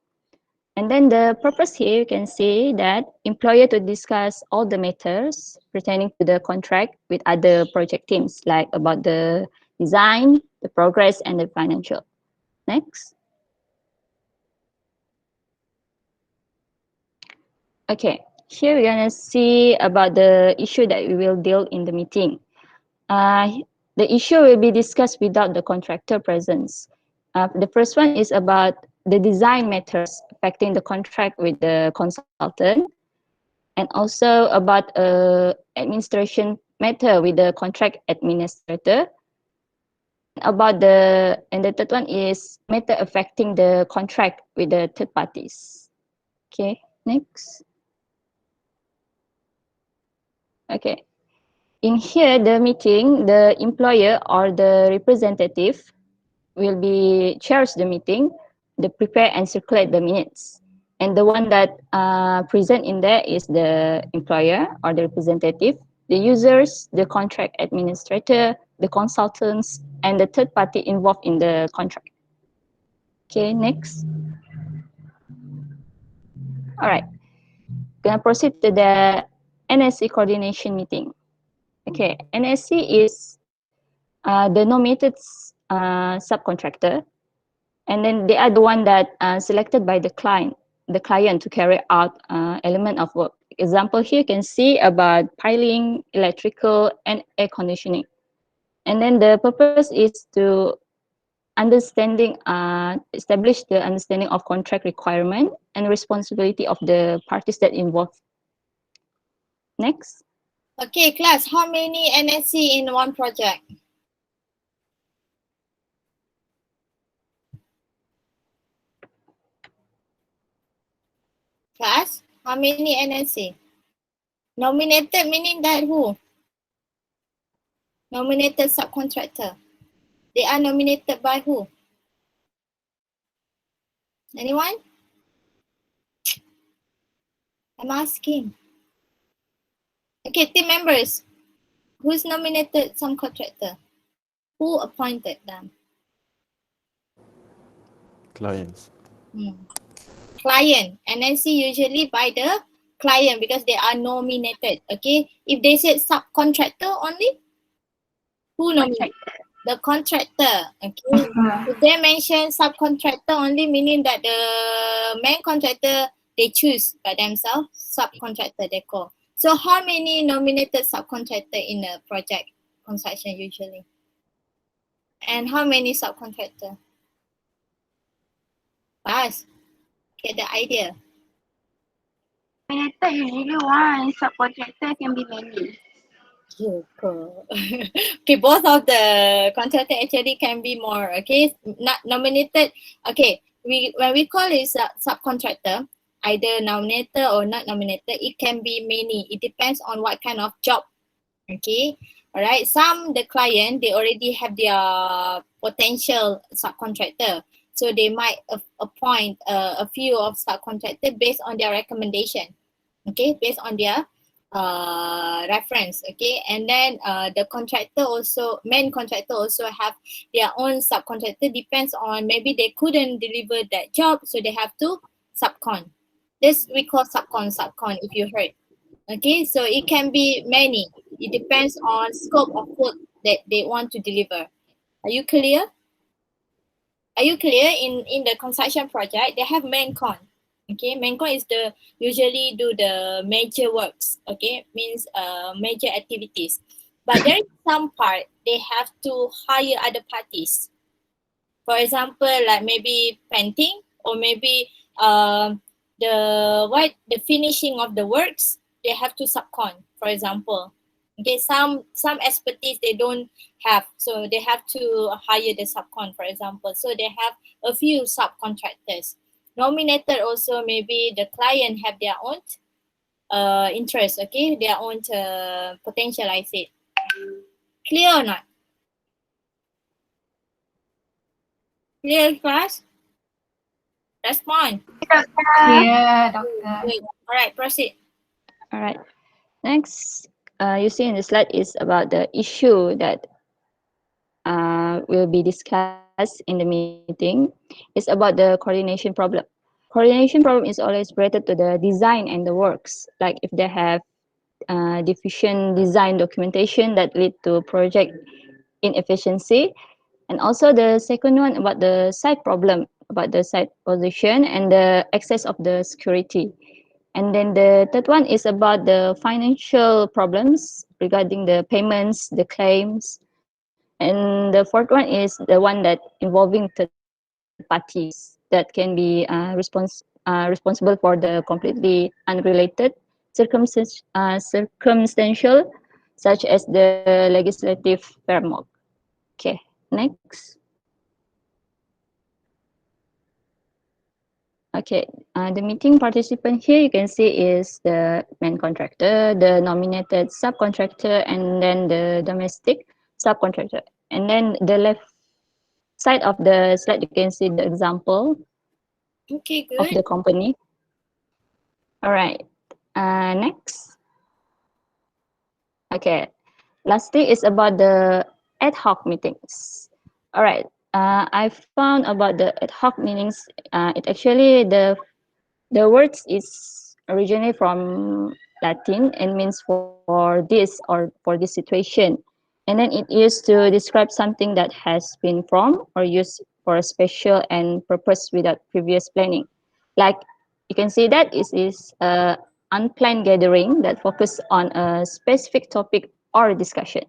And then the purpose here, you can see that employer to discuss all the matters pertaining to the contract with other project teams, like about the design, the progress, and the financial. Next. Okay, here we're gonna see about the issue that we will deal in the meeting. The issue will be discussed without the contractor presence. The first one is about the design matters affecting the contract with the consultant, and also about administration matter with the contract administrator. And the third one is matter affecting the contract with the third parties. Okay, next. Okay. In here, the meeting, the employer or the representative will be chairs the meeting, they prepare and circulate the minutes. And the one that present in there is the employer or the representative, the users, the contract administrator, the consultants, and the third party involved in the contract. Okay, next. All right, gonna proceed to the NSC Coordination Meeting. Okay, NSC is the nominated subcontractor, and then they are the one that selected by the client to carry out element of work. Example here you can see about piling, electrical, and air conditioning. And then the purpose is to establish the understanding of contract requirement and responsibility of the parties that involved. Next. Okay, class, how many NSC in one project? Class, how many NSC? Nominated meaning that who? Nominated subcontractor. They are nominated by who? Anyone? I'm asking. Okay, team members. Who's nominated subcontractor? Who appointed them? Clients. Client. NSC usually by the client because they are nominated. Okay. If they said subcontractor only, who nominated? The contractor. Okay. If they mention subcontractor only, meaning that the main contractor they choose by themselves, subcontractor they call. So how many nominated subcontractor in a project construction usually? And how many subcontractor? Fast. Get the idea. Nominated usually one, subcontractor can be many. Okay, both of the contractor actually can be more. Okay, not nominated. Okay, when we call it subcontractor, either nominated or not nominated, it can be many. It depends on what kind of job. Okay, all right. Some the client they already have their potential subcontractor, so they might appoint a few of subcontractor based on their recommendation. Okay, based on their reference. Okay, and then the contractor also, main contractor also have their own subcontractor. Depends on maybe they couldn't deliver that job, so they have to subcon. This we call subcon if you heard. Okay, so it can be many. It depends on scope of work that they want to deliver. Are you clear? Are you clear? In the construction project, they have main con. Okay, main con is the usually do the major works. Okay, means major activities. But there is some part they have to hire other parties. For example, like maybe painting or maybe the finishing of the works they have to subcon. For example, okay, some expertise they don't have, so they have to hire the subcon. For example, so they have a few subcontractors. Nominated also maybe the client have their own interest. Okay, their own potential. I said, clear or not? Clear, class? Respond. Yeah, doctor. Good. All right, proceed. All right. Next, you see in the slide is about the issue that will be discussed in the meeting. It's about the coordination problem. Coordination problem is always related to the design and the works. Like if they have deficient design documentation that lead to project inefficiency. And also the second one about the site problem, about the site position and the access of the security. And then the third one is about the financial problems regarding the payments, the claims. And the fourth one is the one that involving third parties that can be responsible for the completely unrelated circumstantial, such as the legislative framework. Okay, next. Okay, the meeting participant here you can see is the main contractor, the nominated subcontractor, and then the domestic subcontractor. And then the left side of the slide, you can see the example Okay, of good. the company. All right, next. Okay, lastly is about the ad hoc meetings. All right, I found about the ad hoc meetings. It actually the words is originally from Latin and means for this or for this situation. And then it used to describe something that has been formed or used for a special and purpose without previous planning. Like you can see that it is a unplanned gathering that focus on a specific topic or discussion.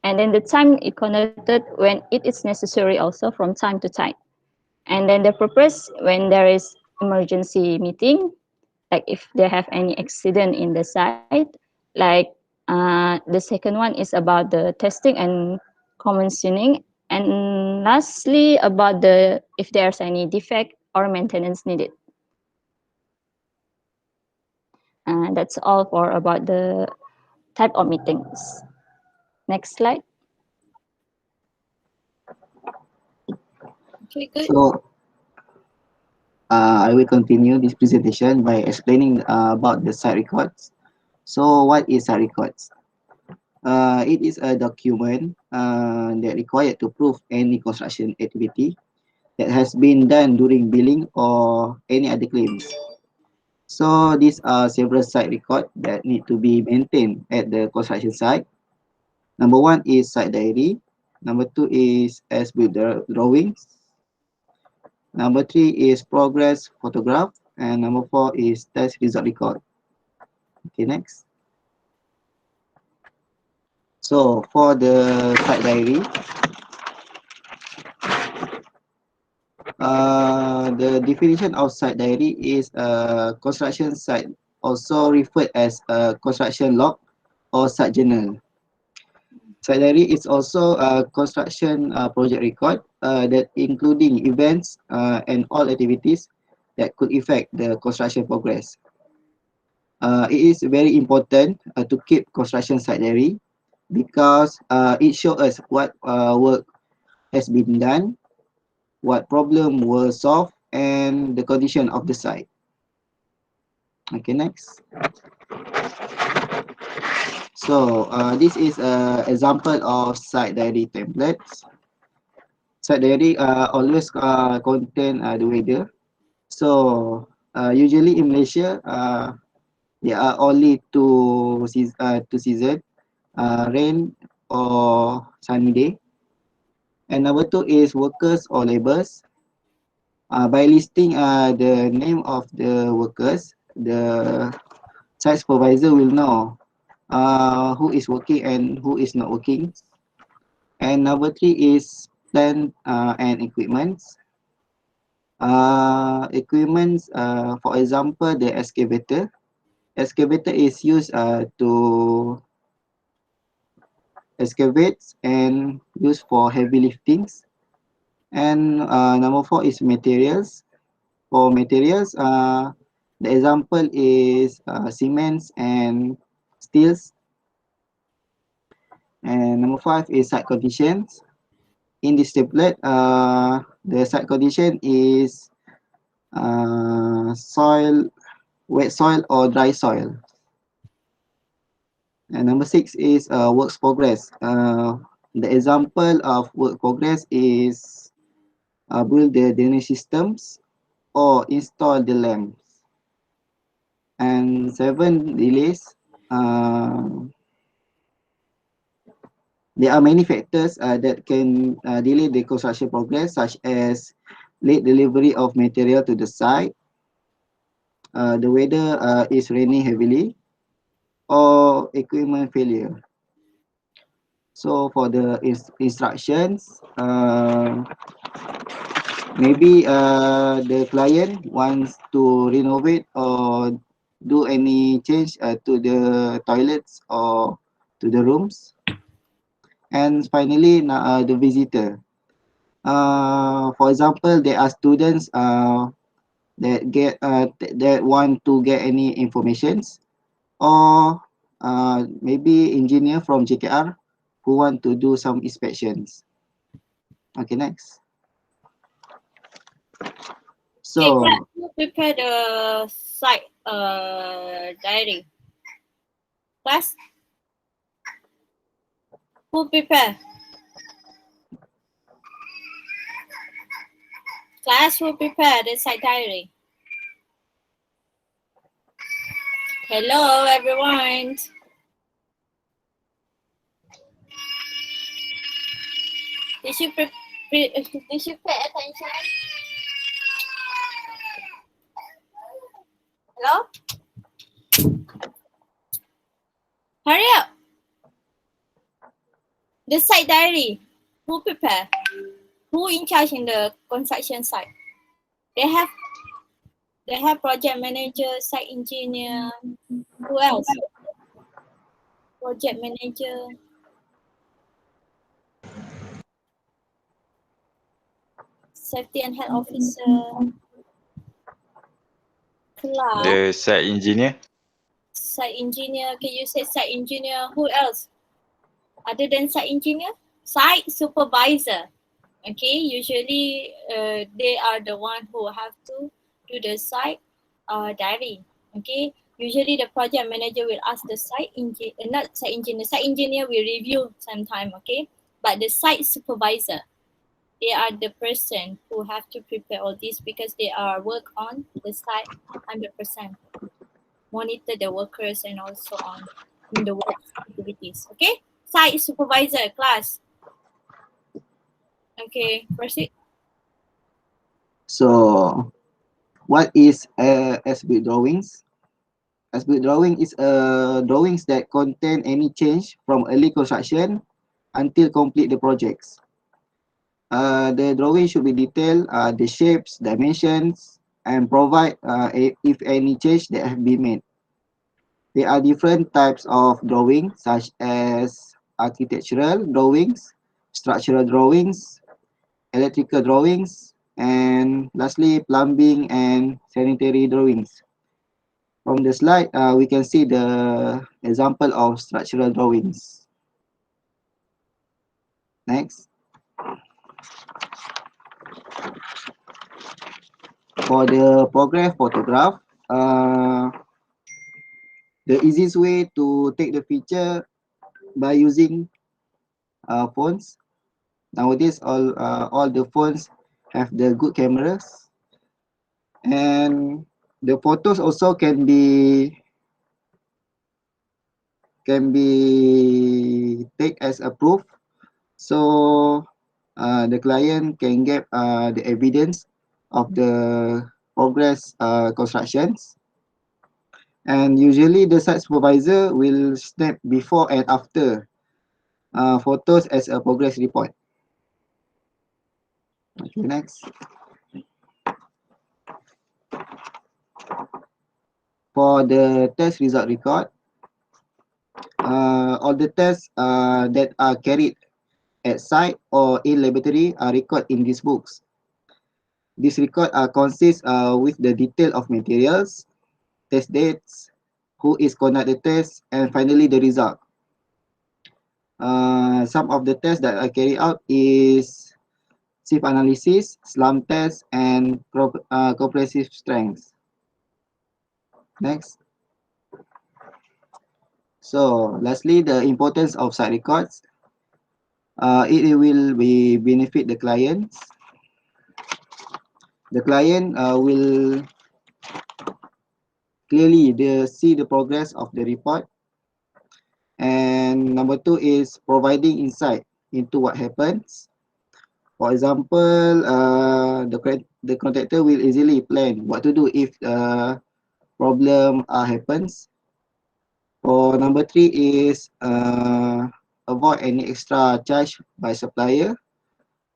And then the time it conducted when it is necessary also from time to time. And then the purpose when there is emergency meeting, like if they have any accident in the site, like the second one is about the testing and commissioning, and lastly about the if there's any defect or maintenance needed. That's all for about the type of meetings. Next slide. Okay, good. So I will continue this presentation by explaining about the site records. So what is site records? It is a document that required to prove any construction activity that has been done during billing or any other claims. So these are several site records that need to be maintained at the construction site. Number one is site diary. Number two is as-built drawings. Number three is progress photograph. And number four is test result record. Okay, next. So for the site diary, the definition of site diary is a construction site, also referred as a construction log or site journal. Site diary is also a construction project record that including events and all activities that could affect the construction progress. It is very important to keep construction site diary because it shows us what work has been done, what problem were solved, and the condition of the site. Okay, next. So this is an example of site diary templates. Site diary always contain the weather. So usually in Malaysia, there are only two seasons, rain or sunny day. And number two is workers or laborers. By listing the name of the workers, the site supervisor will know who is working and who is not working. And number three is plant and equipments. Equipments, for example, the excavator. Excavator is used to excavate and used for heavy liftings. And number four is materials. For materials, the example is cements and steels. And number five is site conditions. In this template, the site condition is soil, wet soil or dry soil. And number six is works progress. The example of work progress is build the drainage systems or install the lamps. And seven, delays. There are many factors that can delay the construction progress, such as late delivery of material to the site, the weather is raining heavily, or equipment failure. So for the instructions, maybe the client wants to renovate or do any change to the toilets or to the rooms. And finally, the visitor. For example, there are students that want to get any informations, or maybe engineer from JKR who want to do some inspections. Okay, next. So Okay, who prepare the site diary? Class? Who prepare? Class, who prepare the site diary? Hello, everyone. Did you pay attention? Hello? Hurry up. The site diary, who prepare? Who in charge in the construction site? They have project manager, site engineer. Who else? Project manager. Safety and health officer. Class. The site engineer. Site engineer. Can you say site engineer? Who else? Other than site engineer? Site supervisor. Okay, usually they are the one who have to do the site diary. Okay, usually the project manager will ask the site engineer, not site engineer. Site engineer will review sometime. Okay, but the site supervisor, they are the person who have to prepare all this because they are work on the site 100%, monitor the workers and also on in the work activities. Okay, site supervisor class. Okay, proceed. So, what is as-built drawings? As-built drawing is drawings that contain any change from early construction until complete the projects. The drawing should be detailed, the shapes, dimensions, and provide if any change that have been made. There are different types of drawing, such as architectural drawings, structural drawings, electrical drawings, and lastly, plumbing and sanitary drawings. From the slide, we can see the example of structural drawings. Next. For the progress photograph, the easiest way to take the picture by using phones. Nowadays, all the phones have the good cameras, and the photos also can be take as a proof, so the client can get the evidence of the progress constructions. And usually the site supervisor will snap before and after photos as a progress report. Okay, next. For the test result record, all the tests that are carried at site or in laboratory are recorded in these books. This record consists with the detail of materials, test dates, who is conduct the test, and finally the result. Some of the tests that are carried out is sieve analysis, slump test, and compressive strength. Next. So lastly, the importance of site records. It will benefit the clients. The client will clearly see the progress of the report. And number two is providing insight into what happens. For example, the contractor will easily plan what to do if problem happens. For number three is avoid any extra charge by supplier.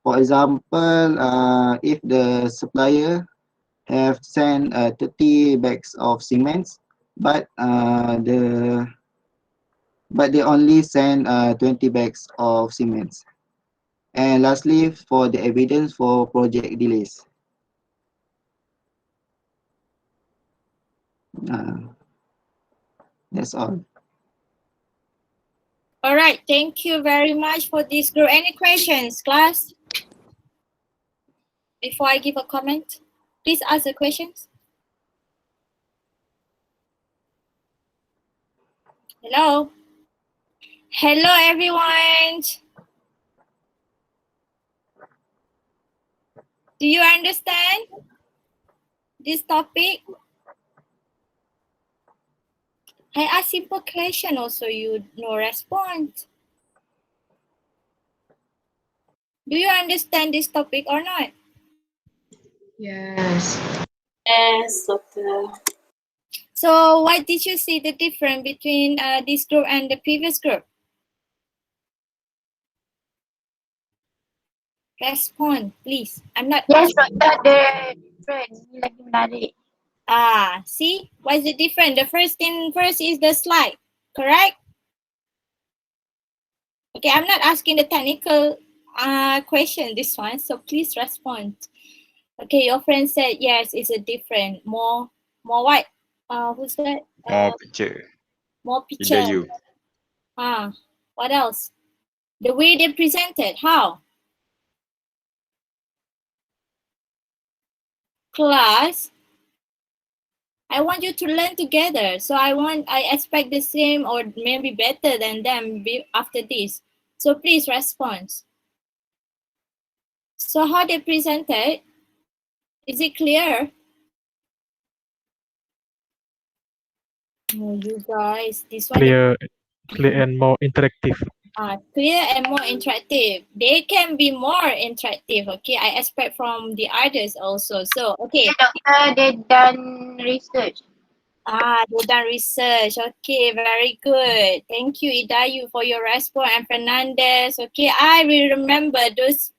For example, if the supplier have sent 30 bags of cement, but they only send 20 bags of cement. And lastly, for the evidence for project delays. That's all. All right, thank you very much for this group. Any questions, class? Before I give a comment, please ask the questions. Hello? Hello, everyone. Do you understand this topic? I ask simple question also, you no response. Do you understand this topic or not? Yes. Yes, doctor. So what did you see the difference between this group and the previous group? Respond, please. I'm not Yes, asking. doctor, the different lagi menarik. See? What's the difference? The first thing first is the slide, correct? Okay, I'm not asking the technical question, this one, so please respond. Okay, your friend said yes, it's a different, more what? Who's that? More picture. More Either picture. you. What else? The way they presented, how? class, I want you to learn together. So I expect the same or maybe better than them after this. So please respond. So how they presented, is it clear? Oh, you guys, this one. Clear and more interactive. Clear and more interactive. They can be more interactive. Okay, I expect from the others also. So okay. Yeah, doctor, they done research. They done research. Okay, very good. Thank you, Idayu, for your response, and Fernandez. Okay, I will remember those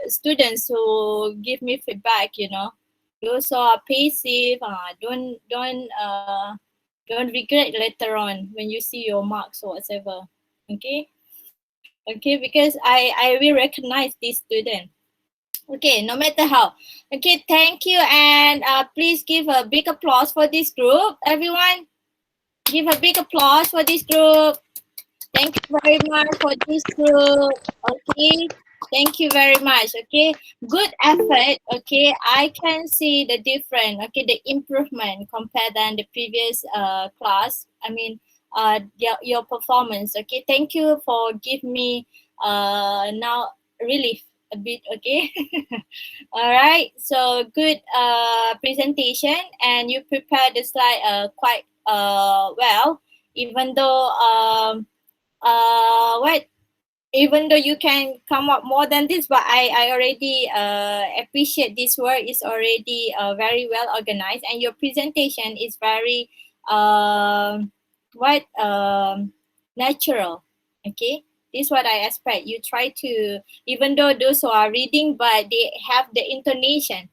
students who give me feedback. You know, those who are passive. Don't regret later on when you see your marks or whatever. Okay, okay, because I will recognize this student. Okay, no matter how. Okay, thank you, and please give a big applause for this group, everyone. Give a big applause for this group. Thank you very much for this group. Okay, thank you very much. Okay, good effort. Okay, I can see the difference. Okay, the improvement compared than the previous class. I mean, your performance. Okay, thank you for giving me now relief a bit. Okay. All right, so good presentation, and you prepared the slide quite well, even though even though you can come up more than this, but I already appreciate this work is already very well organized, and your presentation is very natural. Okay, this is what I expect. You try to, even though those who are reading, but they have the intonation.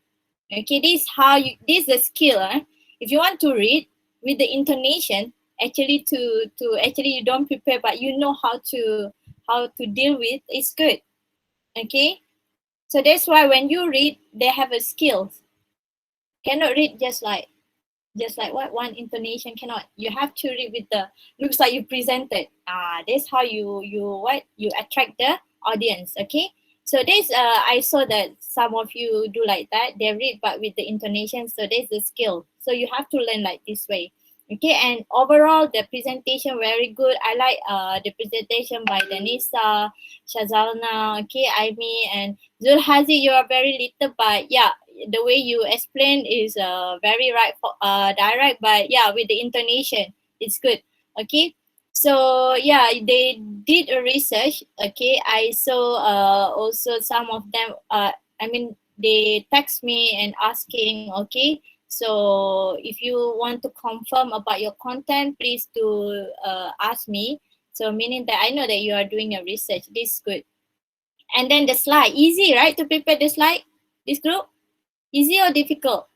Okay, this is how you, this is a skill. If you want to read with the intonation, actually actually you don't prepare, but you know how to deal with, it's good. Okay, so that's why when you read, they have a skill. Cannot read just like what one intonation, cannot. You have to read with the looks like you presented. That's how you attract the audience. Okay, so this I saw that some of you do like that. They read but with the intonation, so there's the skill. So you have to learn like this way. Okay, and overall the presentation very good. I like the presentation by Danisa, Shazalna, okay, Aimi, and Zulhazi. You are very little, but yeah, the way you explain is very direct, but yeah, with the intonation, it's good. Okay, so yeah, they did a research. Okay, I saw also some of them. I mean, they text me and asking. Okay, so if you want to confirm about your content, please do ask me. So meaning that I know that you are doing a research. This is good. And then the slide, easy, right, to prepare the slide. This group. Easy or difficult?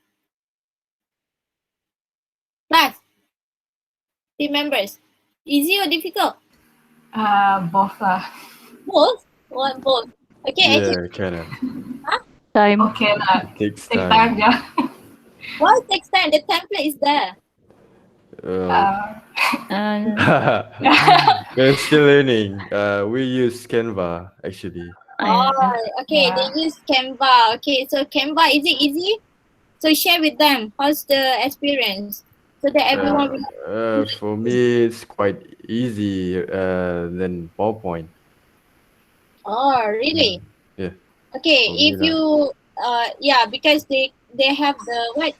Class, team members, easy or difficult? Both lah. Both? What both? Okay, Yeah, actually, kind of. Time. Okay lah. Takes Take time. time, yeah. why it takes time? The template is there. We're still learning. We use Canva actually. Okay, Yeah. they use Canva. Okay, so Canva, is it easy? So share with them. How's the experience? So that everyone will... For me, it's quite easy than PowerPoint. Oh, really? Yeah. Okay, For me if you yeah, because they have the what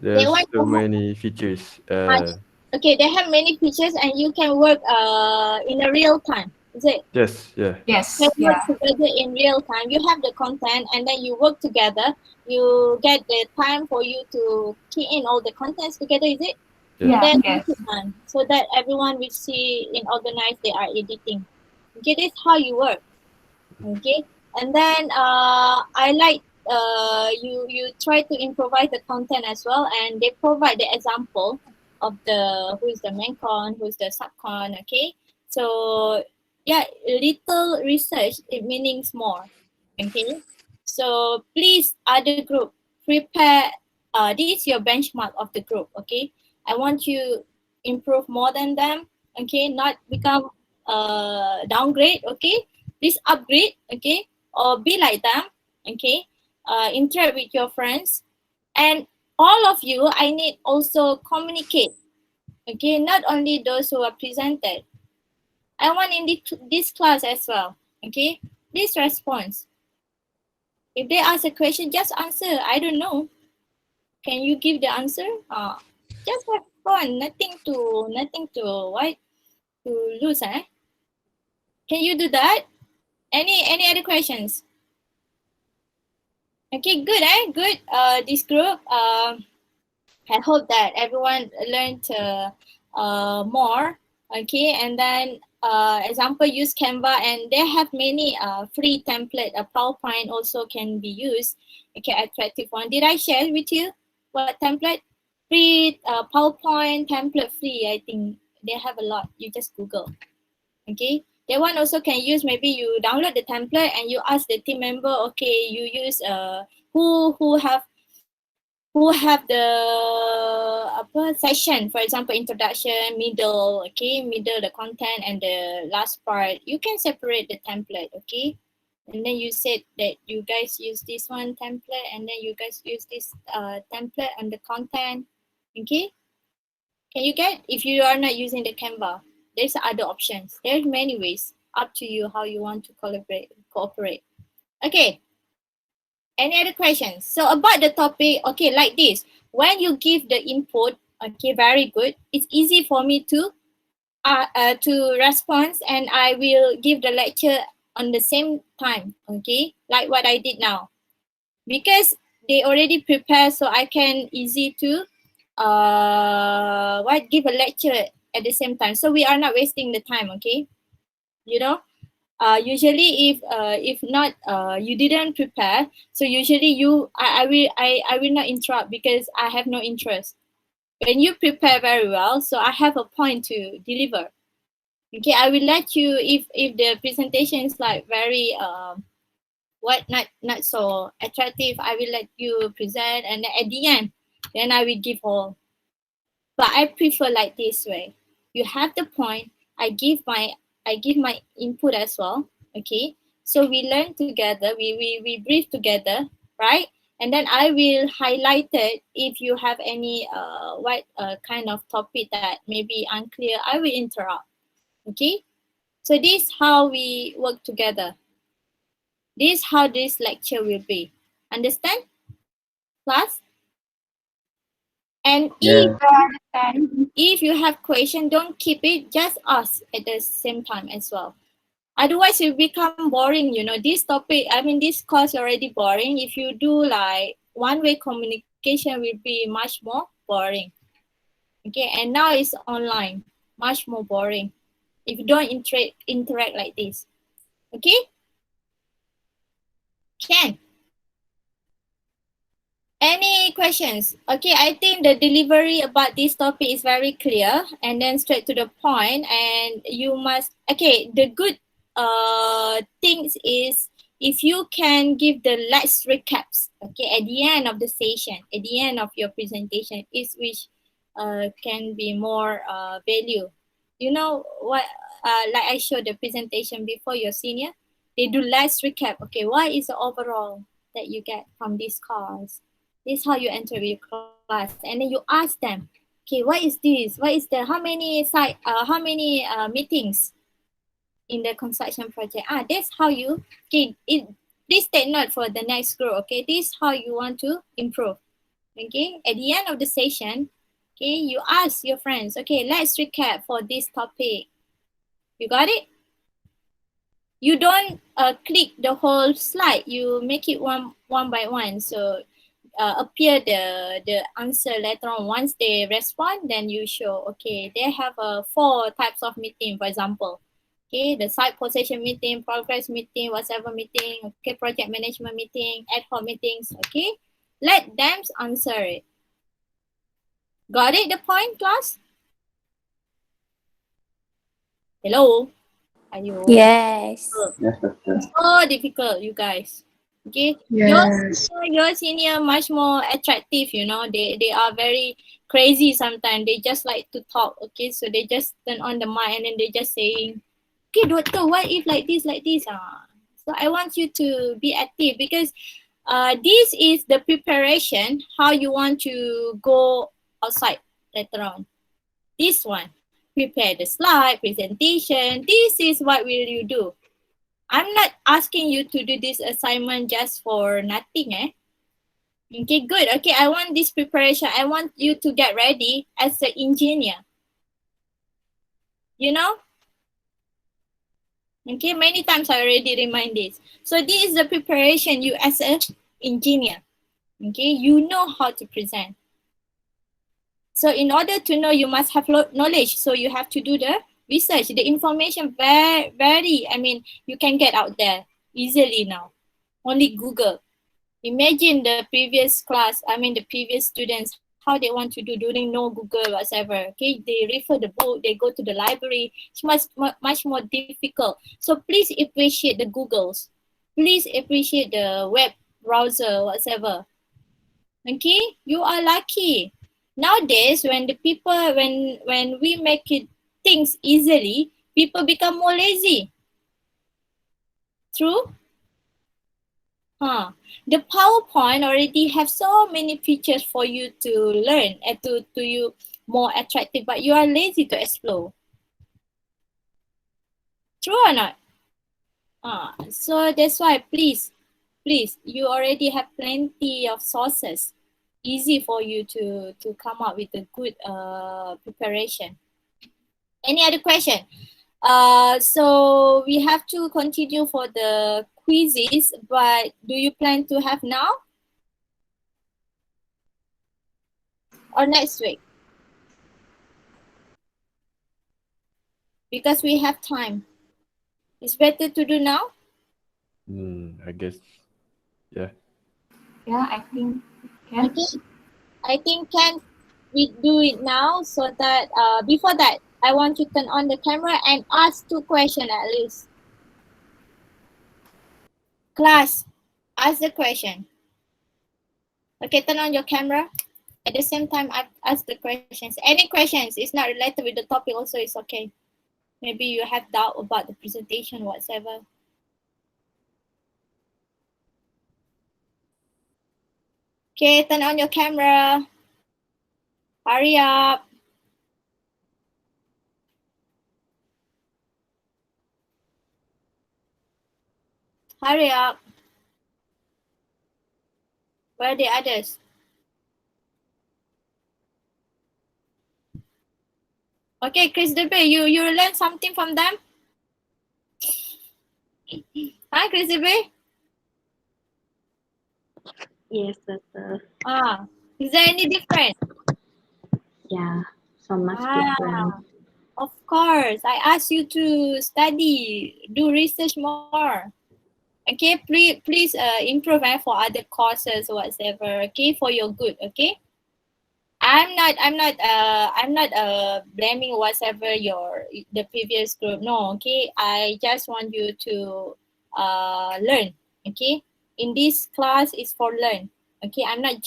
There's want so to have- many features. okay, they have many features and you can work in a real time. Is it? Yes, yeah. Yes, You work yeah. together in real time. You have the content and then you work together. You get the time for you to key in all the contents together, is it? Yeah. And then Yes. make it done so that everyone will see in organized they are editing. Okay, this is how you work. Okay, and then I like you try to improvise the content as well, and they provide the example of the who is the main con, who is the subcon. Okay, so yeah, little research it meanings more. Okay, so please other group prepare. This is your benchmark of the group. Okay, I want you improve more than them. Okay, not become downgrade. Okay, please upgrade, okay, or be like them, Okay, interact with your friends, and all of you, I need also communicate. Okay, not only those who are presented. I want in this class as well. Okay, please respond. If they ask a question, just answer. I don't know. Can you give the answer? Just have fun. Nothing to what to lose. Can you do that? Any other questions? Okay, good. Good. This group. I hope that everyone learned more. Okay, and then example use Canva, and they have many free template. A PowerPoint also can be used. Okay, attractive one. Did I share with you what template? Free PowerPoint template free. I think they have a lot. You just Google. Okay, that one also can use. Maybe you download the template and you ask the team member. Okay, you use who have the session, for example, introduction, middle, okay, middle the content, and the last part. You can separate the template, okay, and then you said that you guys use this one template, and then you guys use this template and the content. Okay, can you get? If you are not using the Canva, there's other options. There's many ways. Up to you how you want to cooperate. Okay. Any other questions? So about the topic, okay, like this. When you give the input, okay, very good. It's easy for me to respond, and I will give the lecture on the same time, okay, like what I did now. Because they already prepared, so I can easy to give a lecture at the same time. So we are not wasting the time, okay? You know? Usually if not you didn't prepare, so usually I will not interrupt because I have no interest. When you prepare very well, so I have a point to deliver. Okay, I will let you, if the presentation is like very not so attractive, I will let you present, and at the end then I will give all. But I prefer like this way. You have the point, I give my input as well. Okay, so we learn together, we brief together, right? And then I will highlight it. If you have any kind of topic that may be unclear, I will interrupt. Okay, so this is how we work together. This is how this lecture will be. Understand, class? And if you have question, don't keep it, just ask at the same time as well. Otherwise it become boring, you know. This topic, I mean this course already boring. If you do like one-way communication, will be much more boring. Okay, and now it's online, much more boring if you don't interact like this. Okay, can. Any questions? Okay, I think the delivery about this topic is very clear, and then straight to the point. And you must, okay, the good things is if you can give the last recaps, okay, at the end of the session, at the end of your presentation, is which can be more value. You know what, like I showed the presentation before, your senior, they do last recap. Okay, what is the overall that you get from this course? This is how you enter your class, and then you ask them, okay, what is this? What is the, how many meetings in the construction project? That's how you, okay, please take note for the next group, okay? This is how you want to improve, okay? At the end of the session, okay, you ask your friends, okay, let's recap for this topic. You got it? You don't click the whole slide, you make it one by one, so appear the answer later on. Once they respond, then you show, okay, they have 4 types of meeting, for example. Okay, the site possession meeting, progress meeting, whatever meeting, okay, project management meeting, ad hoc meetings, okay? Let them answer it. Got it, the point, class? Hello? Are you? Yes. Yes, doctor. So difficult, you guys. Okay, Yes. your senior much more attractive, you know. They are very crazy sometimes. They just like to talk, okay, so they just turn on the mic and then they just saying, okay, doctor, what if like this? So I want you to be active because this is the preparation how you want to go outside later on. This one, prepare the slide, presentation. This is what will you do. I'm not asking you to do this assignment just for nothing, eh? Okay, good. Okay, I want this preparation. I want you to get ready as an engineer. You know? Okay, many times I already remind this. So this is the preparation you as an engineer. Okay, you know how to present. So in order to know, you must have knowledge. So you have to do the research. The information you can get out there easily now. Only Google. Imagine the previous class, the previous students, how they want to do during no Google whatever. Okay, they refer the book, they go to the library. It's much more difficult. So please appreciate the Googles. Please appreciate the web browser whatever. Okay, you are lucky. Nowadays, when we make things easily, people become more lazy. True? The PowerPoint already have so many features for you to learn and to you more attractive, but you are lazy to explore. True or not? So that's why please, you already have plenty of sources. Easy for you to come up with a good preparation. Any other question? So we have to continue for the quizzes, but do you plan to have now or next week? Because we have time. It's better to do now? I guess, yeah. Yeah, I think. Yeah. Okay. I think can we do it now so that before that, I want to turn on the camera and ask 2 questions at least. Class, ask the question. Okay, turn on your camera. At the same time, ask the questions. Any questions, it's not related with the topic also, it's okay. Maybe you have doubt about the presentation, whatever. Okay, turn on your camera. Hurry up. Hurry up. Where are the others? Okay, Chris Debe, you learn something from them? Hi, Chris Debe? Yes, Doctor. Is there any difference? Yeah, so much different. Of course, I asked you to study, do research more. Okay, please improve for other courses or whatever. Okay, for your good. Okay. I'm not blaming whatever the previous group. No, okay. I just want you to learn. Okay. In this class is for learn. Okay. I'm not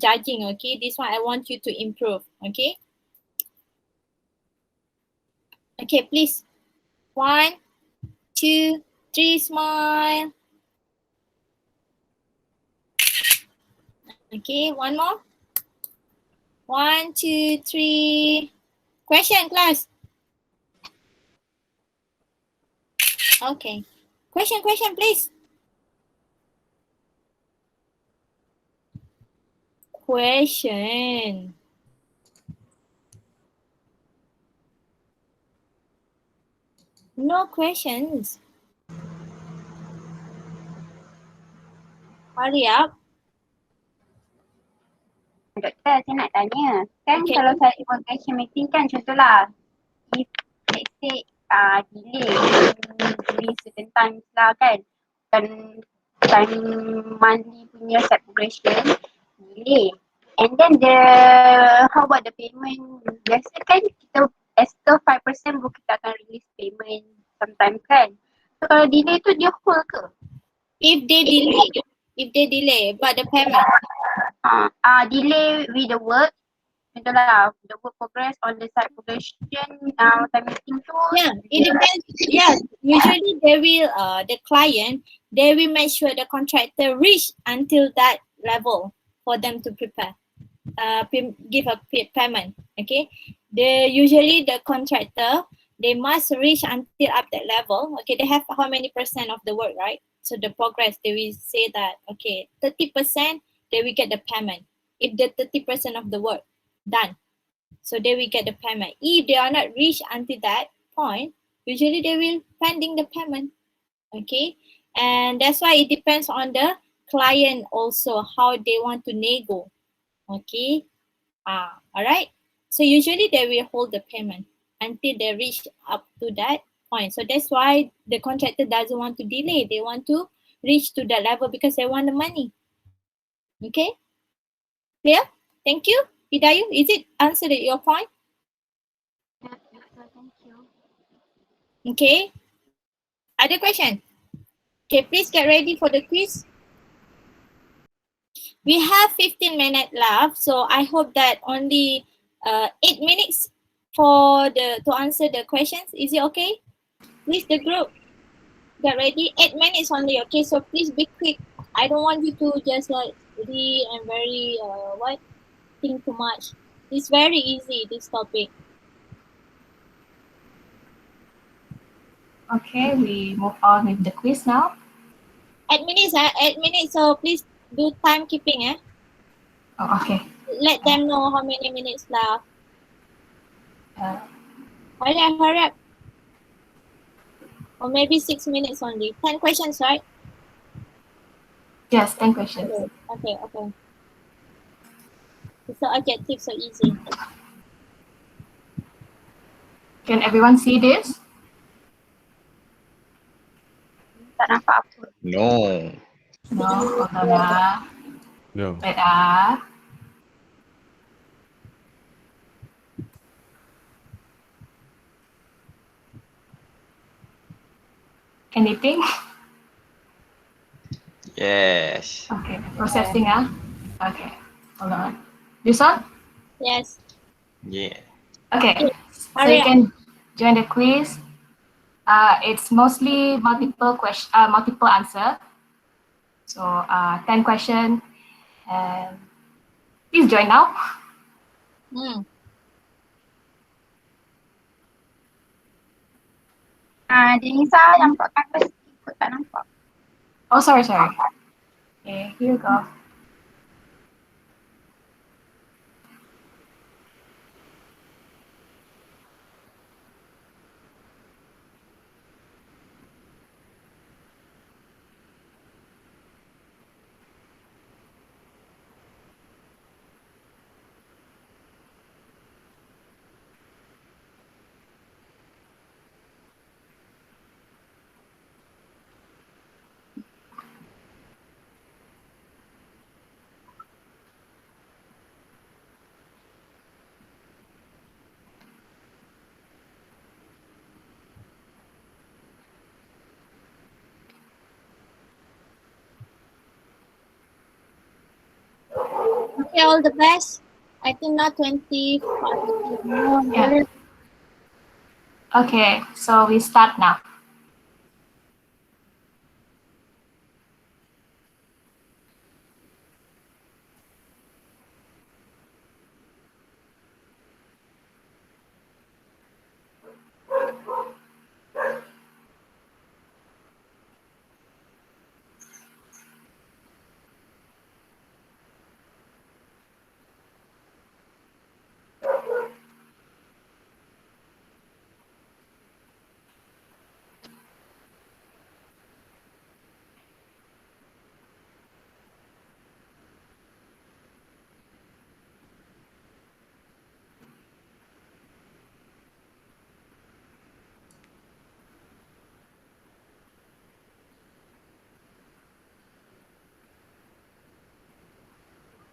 judging. Okay. This one I want you to improve. Okay. Okay, please. 1, 2, 3, smile. Okay, one more. 1, 2, 3. Question, class. Okay. Question, please. Question. No questions. Hurry up. Doktor, saya nak tanya. Kan Okay. kalau saya evaluation meeting kan contohlah, if let's say delay during certain times lah kan, dan time monthly punya set progression delay. And then how about the payment? Biasa kan kita extra 5% baru kita akan release payment sometimes kan. So kalau delay tu dia whole ke? If they delay, but the payment. Delay with the work contohlah the work progress on the site progression time meeting tu. Yeah, it depends. Yeah, usually they will, the client, they will make sure the contractor reach until that level for them to prepare, give a payment. Okay, usually the contractor, they must reach until up that level. Okay, they have how many percent of the work, right? So the progress, they will say that, okay, 30% they will get the payment if the 30% of the work done. So they will get the payment. If they are not reached until that point, usually they will pending the payment. Okay, and that's why it depends on the client also how they want to nego. Okay, all right. So usually they will hold the payment until they reach up to that point. So that's why the contractor doesn't want to delay. They want to reach to that level because they want the money. Okay, clear? Thank you. Hidayu, is it answered your point? Yeah, thank you. Okay. Other question? Okay, please get ready for the quiz. We have 15 minutes left, so I hope that only 8 minutes for to answer the questions. Is it okay? Please, the group, get ready. 8 minutes only, okay? So please be quick. I don't want you to just like read and very think too much. It's very easy, this topic. Okay, we move on with the quiz now. 8 minutes, 8 minutes. So please do timekeeping, eh? Oh, okay. Let them know how many minutes left. Hurry up. Or maybe 6 minutes only. 10 questions, right? Yes, 10 questions. Okay. It's so objective, so easy. Can everyone see this? Tak nampak apa. No. No, hold on ah. No. Wait ah. Anything? Yes. Okay, processing ah. Okay, hold on. This one? Yes. Yeah. Okay, so Hurry you up. can join the quiz. It's mostly multiple answer. So 10 question, and please join now. Denisa nampakkan first ikut tak nampak. Oh, sorry. Okay, here you go. Okay, all the best. I think not 20. Yeah. Okay, so we start now.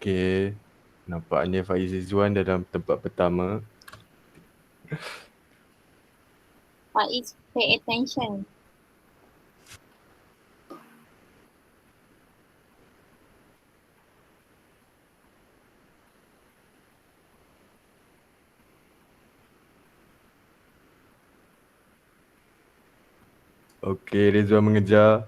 Okay. Nampaknya Faiz Izzuan dalam tempat pertama. Faiz, pay attention. Okey, Rizwan mengejar.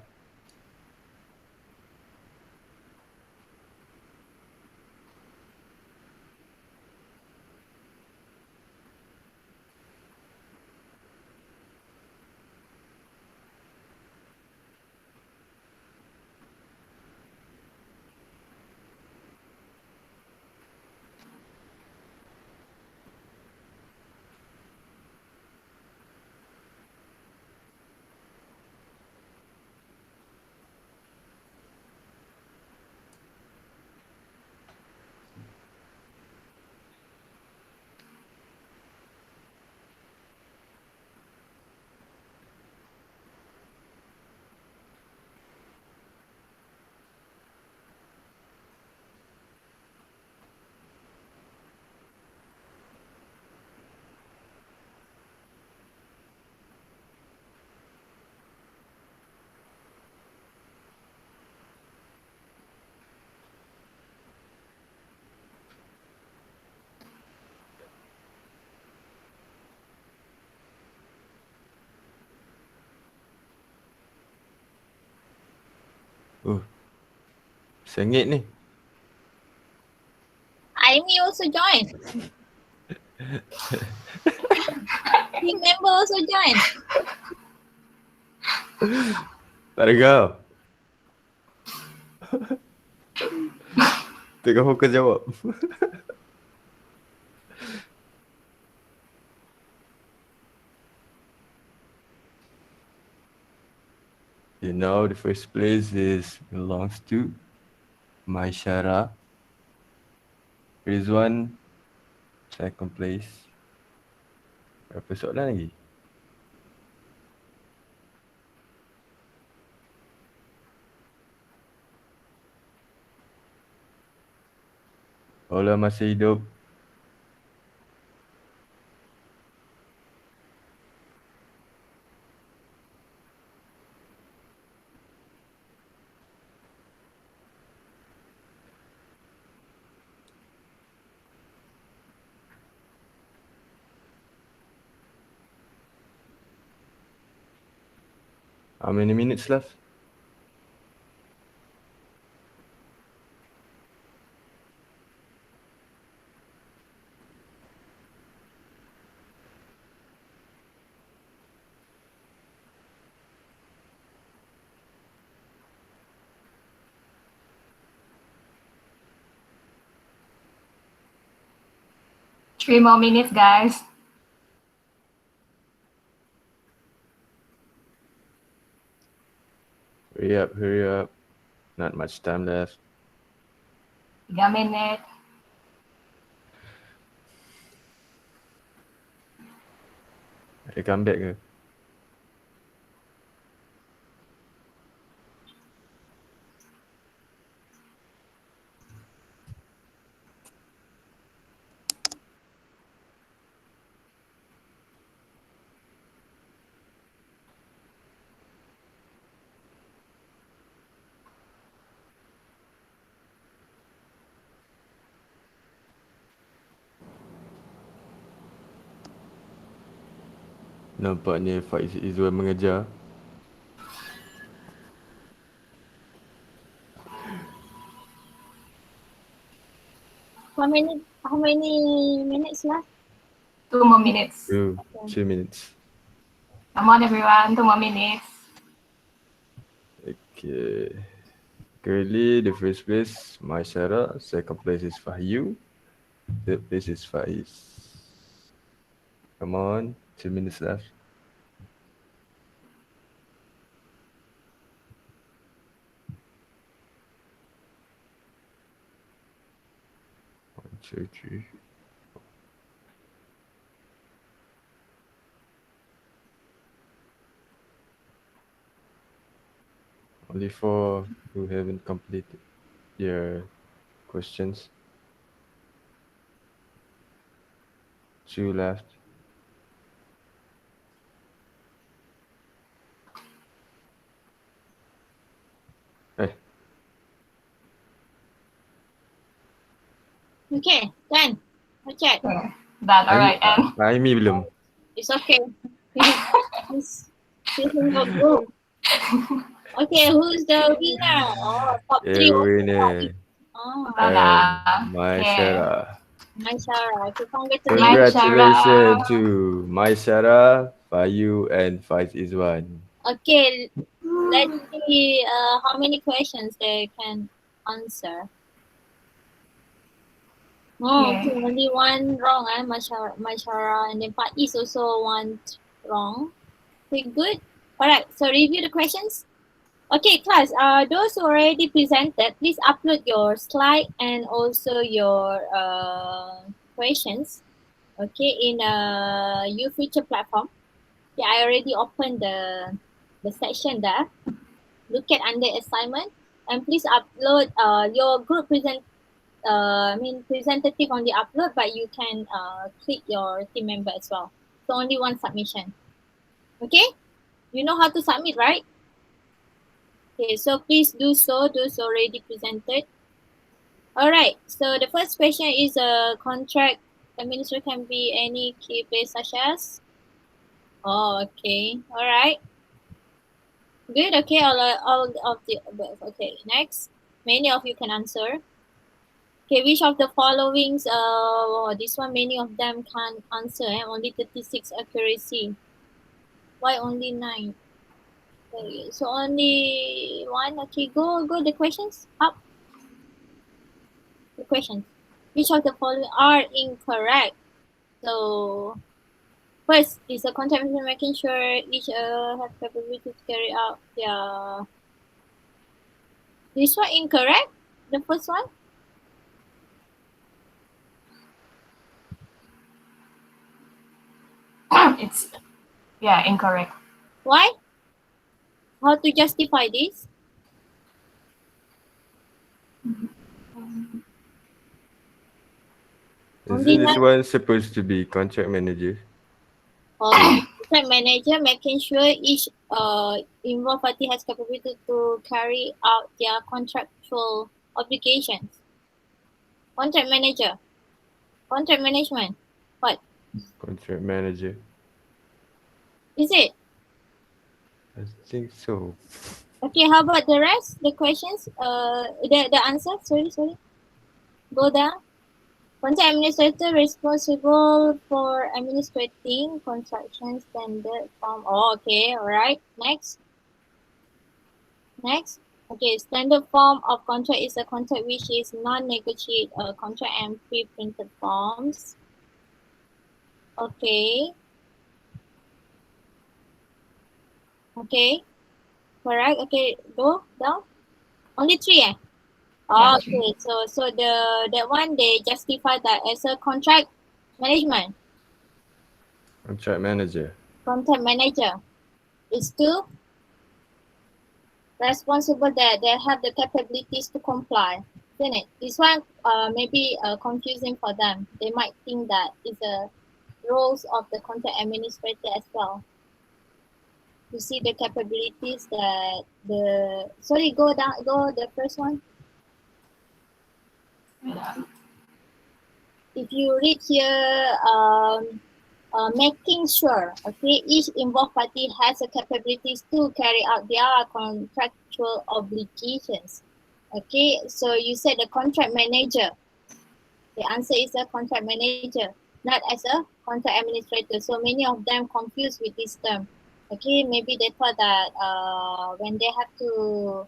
Sengit ni. Aimi also join. Team member also join. Tak ada kau. Tengok fokus jawab. You know, the first place belongs to Maishara. Rizwan, second place. Berapa soalan lagi? Ola masih hidup. How many minutes left? Three more minutes, guys. Hurry up, hurry up. Not much time left. 3 minit. Ada comeback ke? Nampaknya Faiz Izwan mengejar. How many minutes left? 2 more minutes. 2 minutes. Come on, everyone. 2 more minutes. Okay. Currently, the first place, Maishara. Second place is Fahyu. Third place is Faiz. Come on, 2 minutes left. One, two, three. Only 4 who haven't completed their questions. 2 left. Okay, done. Okay. Done. All right, and Aimi belum. It's okay. Please. Choosing your group. Okay, who's the winner? Oh, top 3. Winner. Oh, My Okay. Sarah. Maishara. Okay, congratulations. Congratulations to My Sarah, Fayu, and Faiz Izwan. Okay, let's see how many questions they can answer. Oh, okay, only one wrong, Maishara, and then Faiz also one wrong. Okay, good. All right, so review the questions. Okay, class, those who already presented, please upload your slide and also your questions, okay, in UFuture platform. Yeah, I already opened the section there. Look at under assignment and please upload your group presentative on the upload, but you can click your team member as well. So only one submission. Okay, you know how to submit, right? Okay, so please do so. Those already presented. All right. So the first question is a contract administrator can be any key place such as. Oh, okay. All right. Good. Okay. All of the above. Okay. Next, many of you can answer. Okay. Which of the followings? This one many of them can't answer. Only 36 accuracy. Why only 9? Okay, so only one. Okay. Go the questions up. The questions. Which of the following are incorrect? So first is a contract making sure each have capability to carry out their. This one incorrect. The first one. It's incorrect. Why? How to justify this? Isn't this one supposed to be contract manager? Contract manager making sure each involved party has capability to carry out their contractual obligations. Contract manager. Contract management. What? Contract manager. Is it? I think so. Okay, how about the rest? The questions? The answer? Sorry. Go down. Contract administrator responsible for administrating construction standard form. Oh, okay, all right. Next. Okay, standard form of contract is a contract which is non-negotiate contract and pre-printed forms. Okay. Okay. Correct. Okay, go down. Only 3, Yeah, okay, so that one they justify that as a contract management. Contract manager. Contract manager is to responsible that they have the capabilities to comply, isn't it? This one maybe confusing for them. They might think that it's a roles of the contract administrator as well. You see the capabilities that the go the first one. If you read here, making sure, okay, each involved party has the capabilities to carry out their contractual obligations. Okay, so you said the contract manager. The answer is a contract manager, not as a contract administrator. So many of them confused with this term. Okay, maybe they thought that when they have to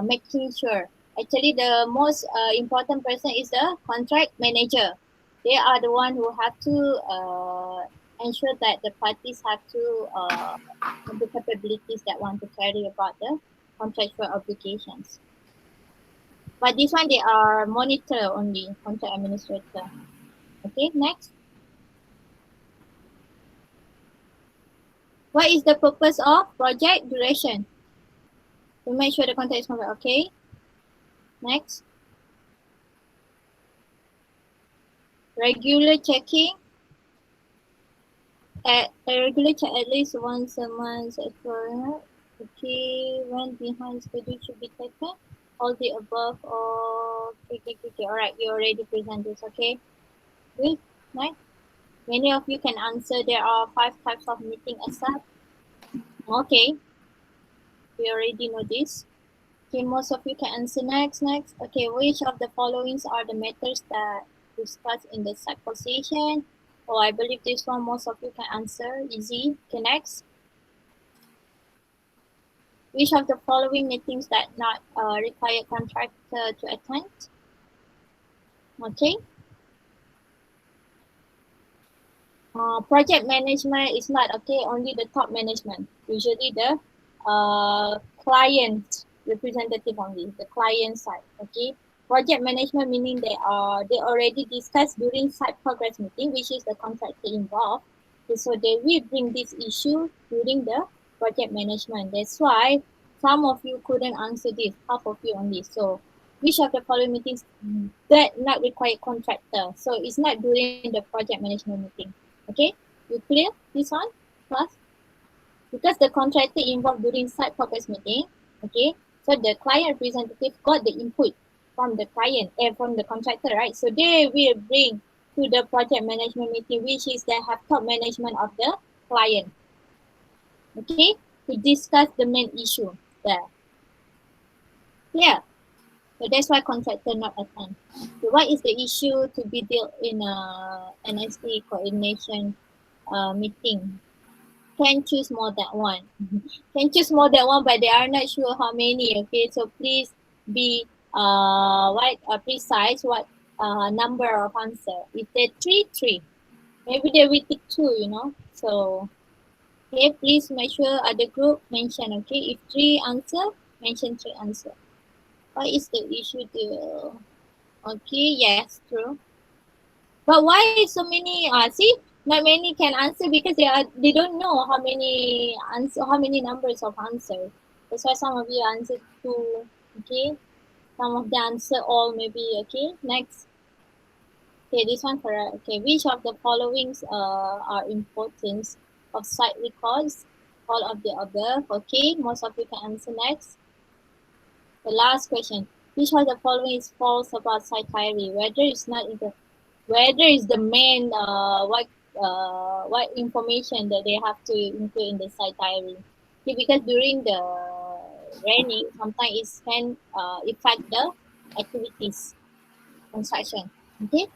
making sure. Actually, the most important person is the contract manager. They are the one who have to ensure that the parties have to have the capabilities that want to carry about the contractual obligations. But this one they are monitor only, contract administrator. Okay, next. What is the purpose of project duration? To make sure the contract is covered. Okay. Next. Regular checking. Regular check at least once a month. Okay, when behind schedule should be taken. All the above. Okay. All right, you already present this. Okay. Good. Nice. Many of you can answer. There are 5 types of meeting accept. Okay, we already know this. Okay, most of you can answer next. Okay, which of the followings are the matters that discussed in the site position? Oh, I believe this one most of you can answer. Easy. Okay, next. Which of the following meetings that not require contractor to attend? Okay. Project management is not okay, only the top management. Usually the client representative only, the client side. Okay. Project management meaning they already discussed during site progress meeting, which is the contractor involved. Okay, so they will bring this issue during the project management. That's why some of you couldn't answer this, half of you only. So which of the following meetings that not require contractor? So it's not during the project management meeting. Okay, you clear this one, class? Because the contractor involved during site progress meeting, okay, so the client representative got the input from the client and from the contractor, right? So they will bring to the project management meeting, which is they have top management of the client, okay, to discuss the main issue there. Yeah. So that's why contractor not attend. So what is the issue to be dealt in a NSC coordination meeting? Can choose more than one. Can choose more than one, but they are not sure how many. Okay, so please be precise what number of answer. If they three, maybe they will take two. So okay, please make sure other group mention. Okay, if three answer, mention three answer. What is the issue there? Okay, yes, true. But why so many? See, not many can answer because they don't know how many numbers of answer. That's why some of you answer two. Okay, some of the answer all maybe. Okay, next. Okay, this one correct. Okay, which of the followings are importance of site records? All of the above. Okay, most of you can answer next. The last question. Which of the following is false about site diary? Whether is the main what information that they have to include in the site diary. Okay, because during the raining, sometimes it can affect the activities construction. Okay,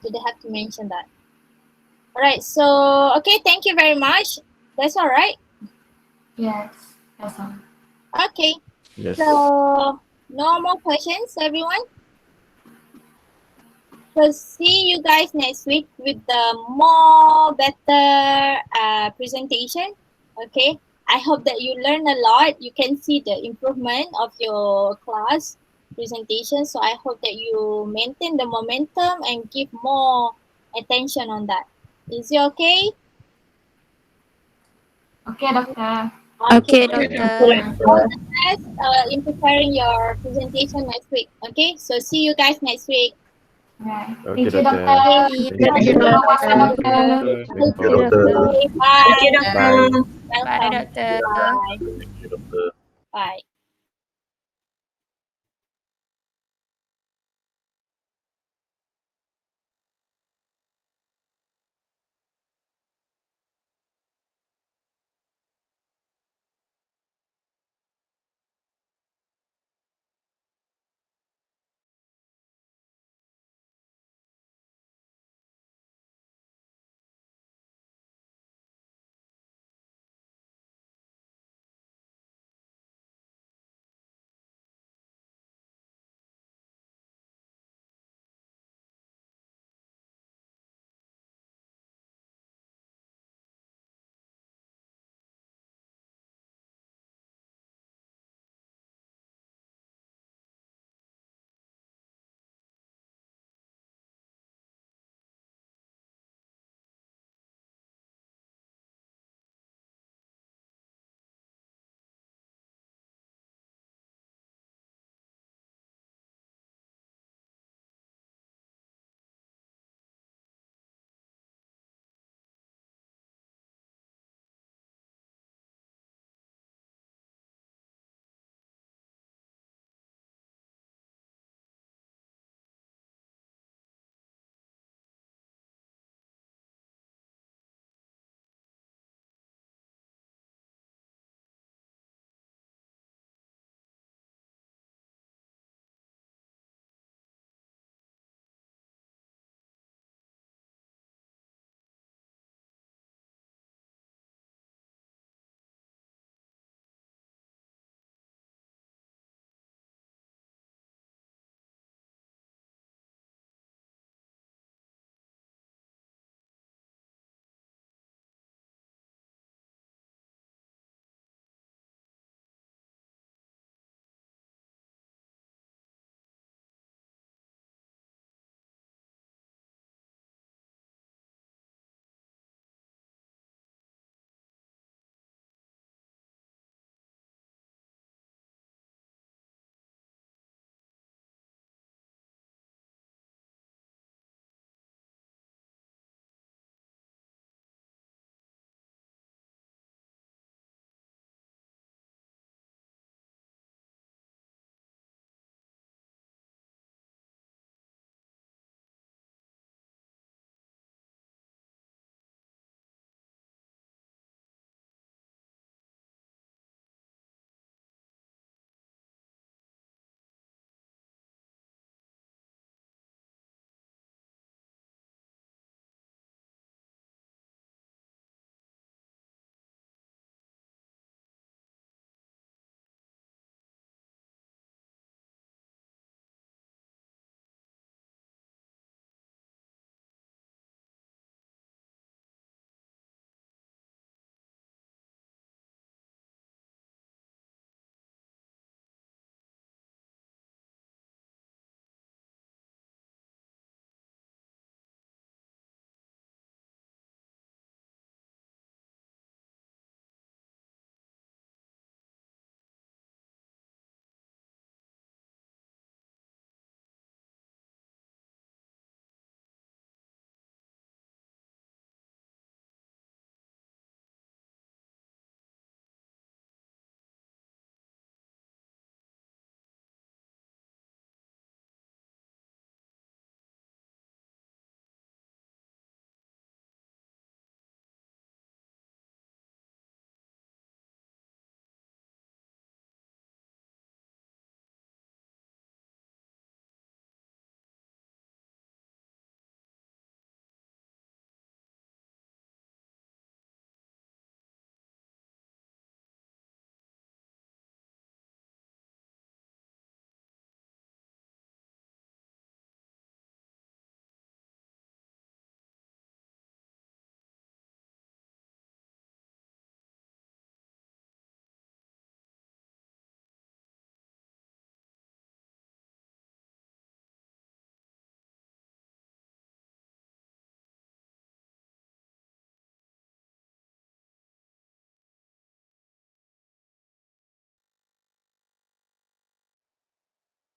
so they have to mention that. All right. So okay, thank you very much. That's all right. Yes, that's all. Okay. Yes. So no more questions, everyone. So see you guys next week with the more better presentation. Okay. I hope that you learn a lot. You can see the improvement of your class presentation. So I hope that you maintain the momentum and give more attention on that. Is it okay? Okay, doctor. Okay, doctor. all the best in preparing your presentation next week. Okay, so see you guys next week. Right. Okay, Thank you, doctor. doctor. Thank you. Doctor. Looking Thank you. forward. Okay, bye. Bye. Welcome. Doctor. Bye. Thank you, Doctor. Bye.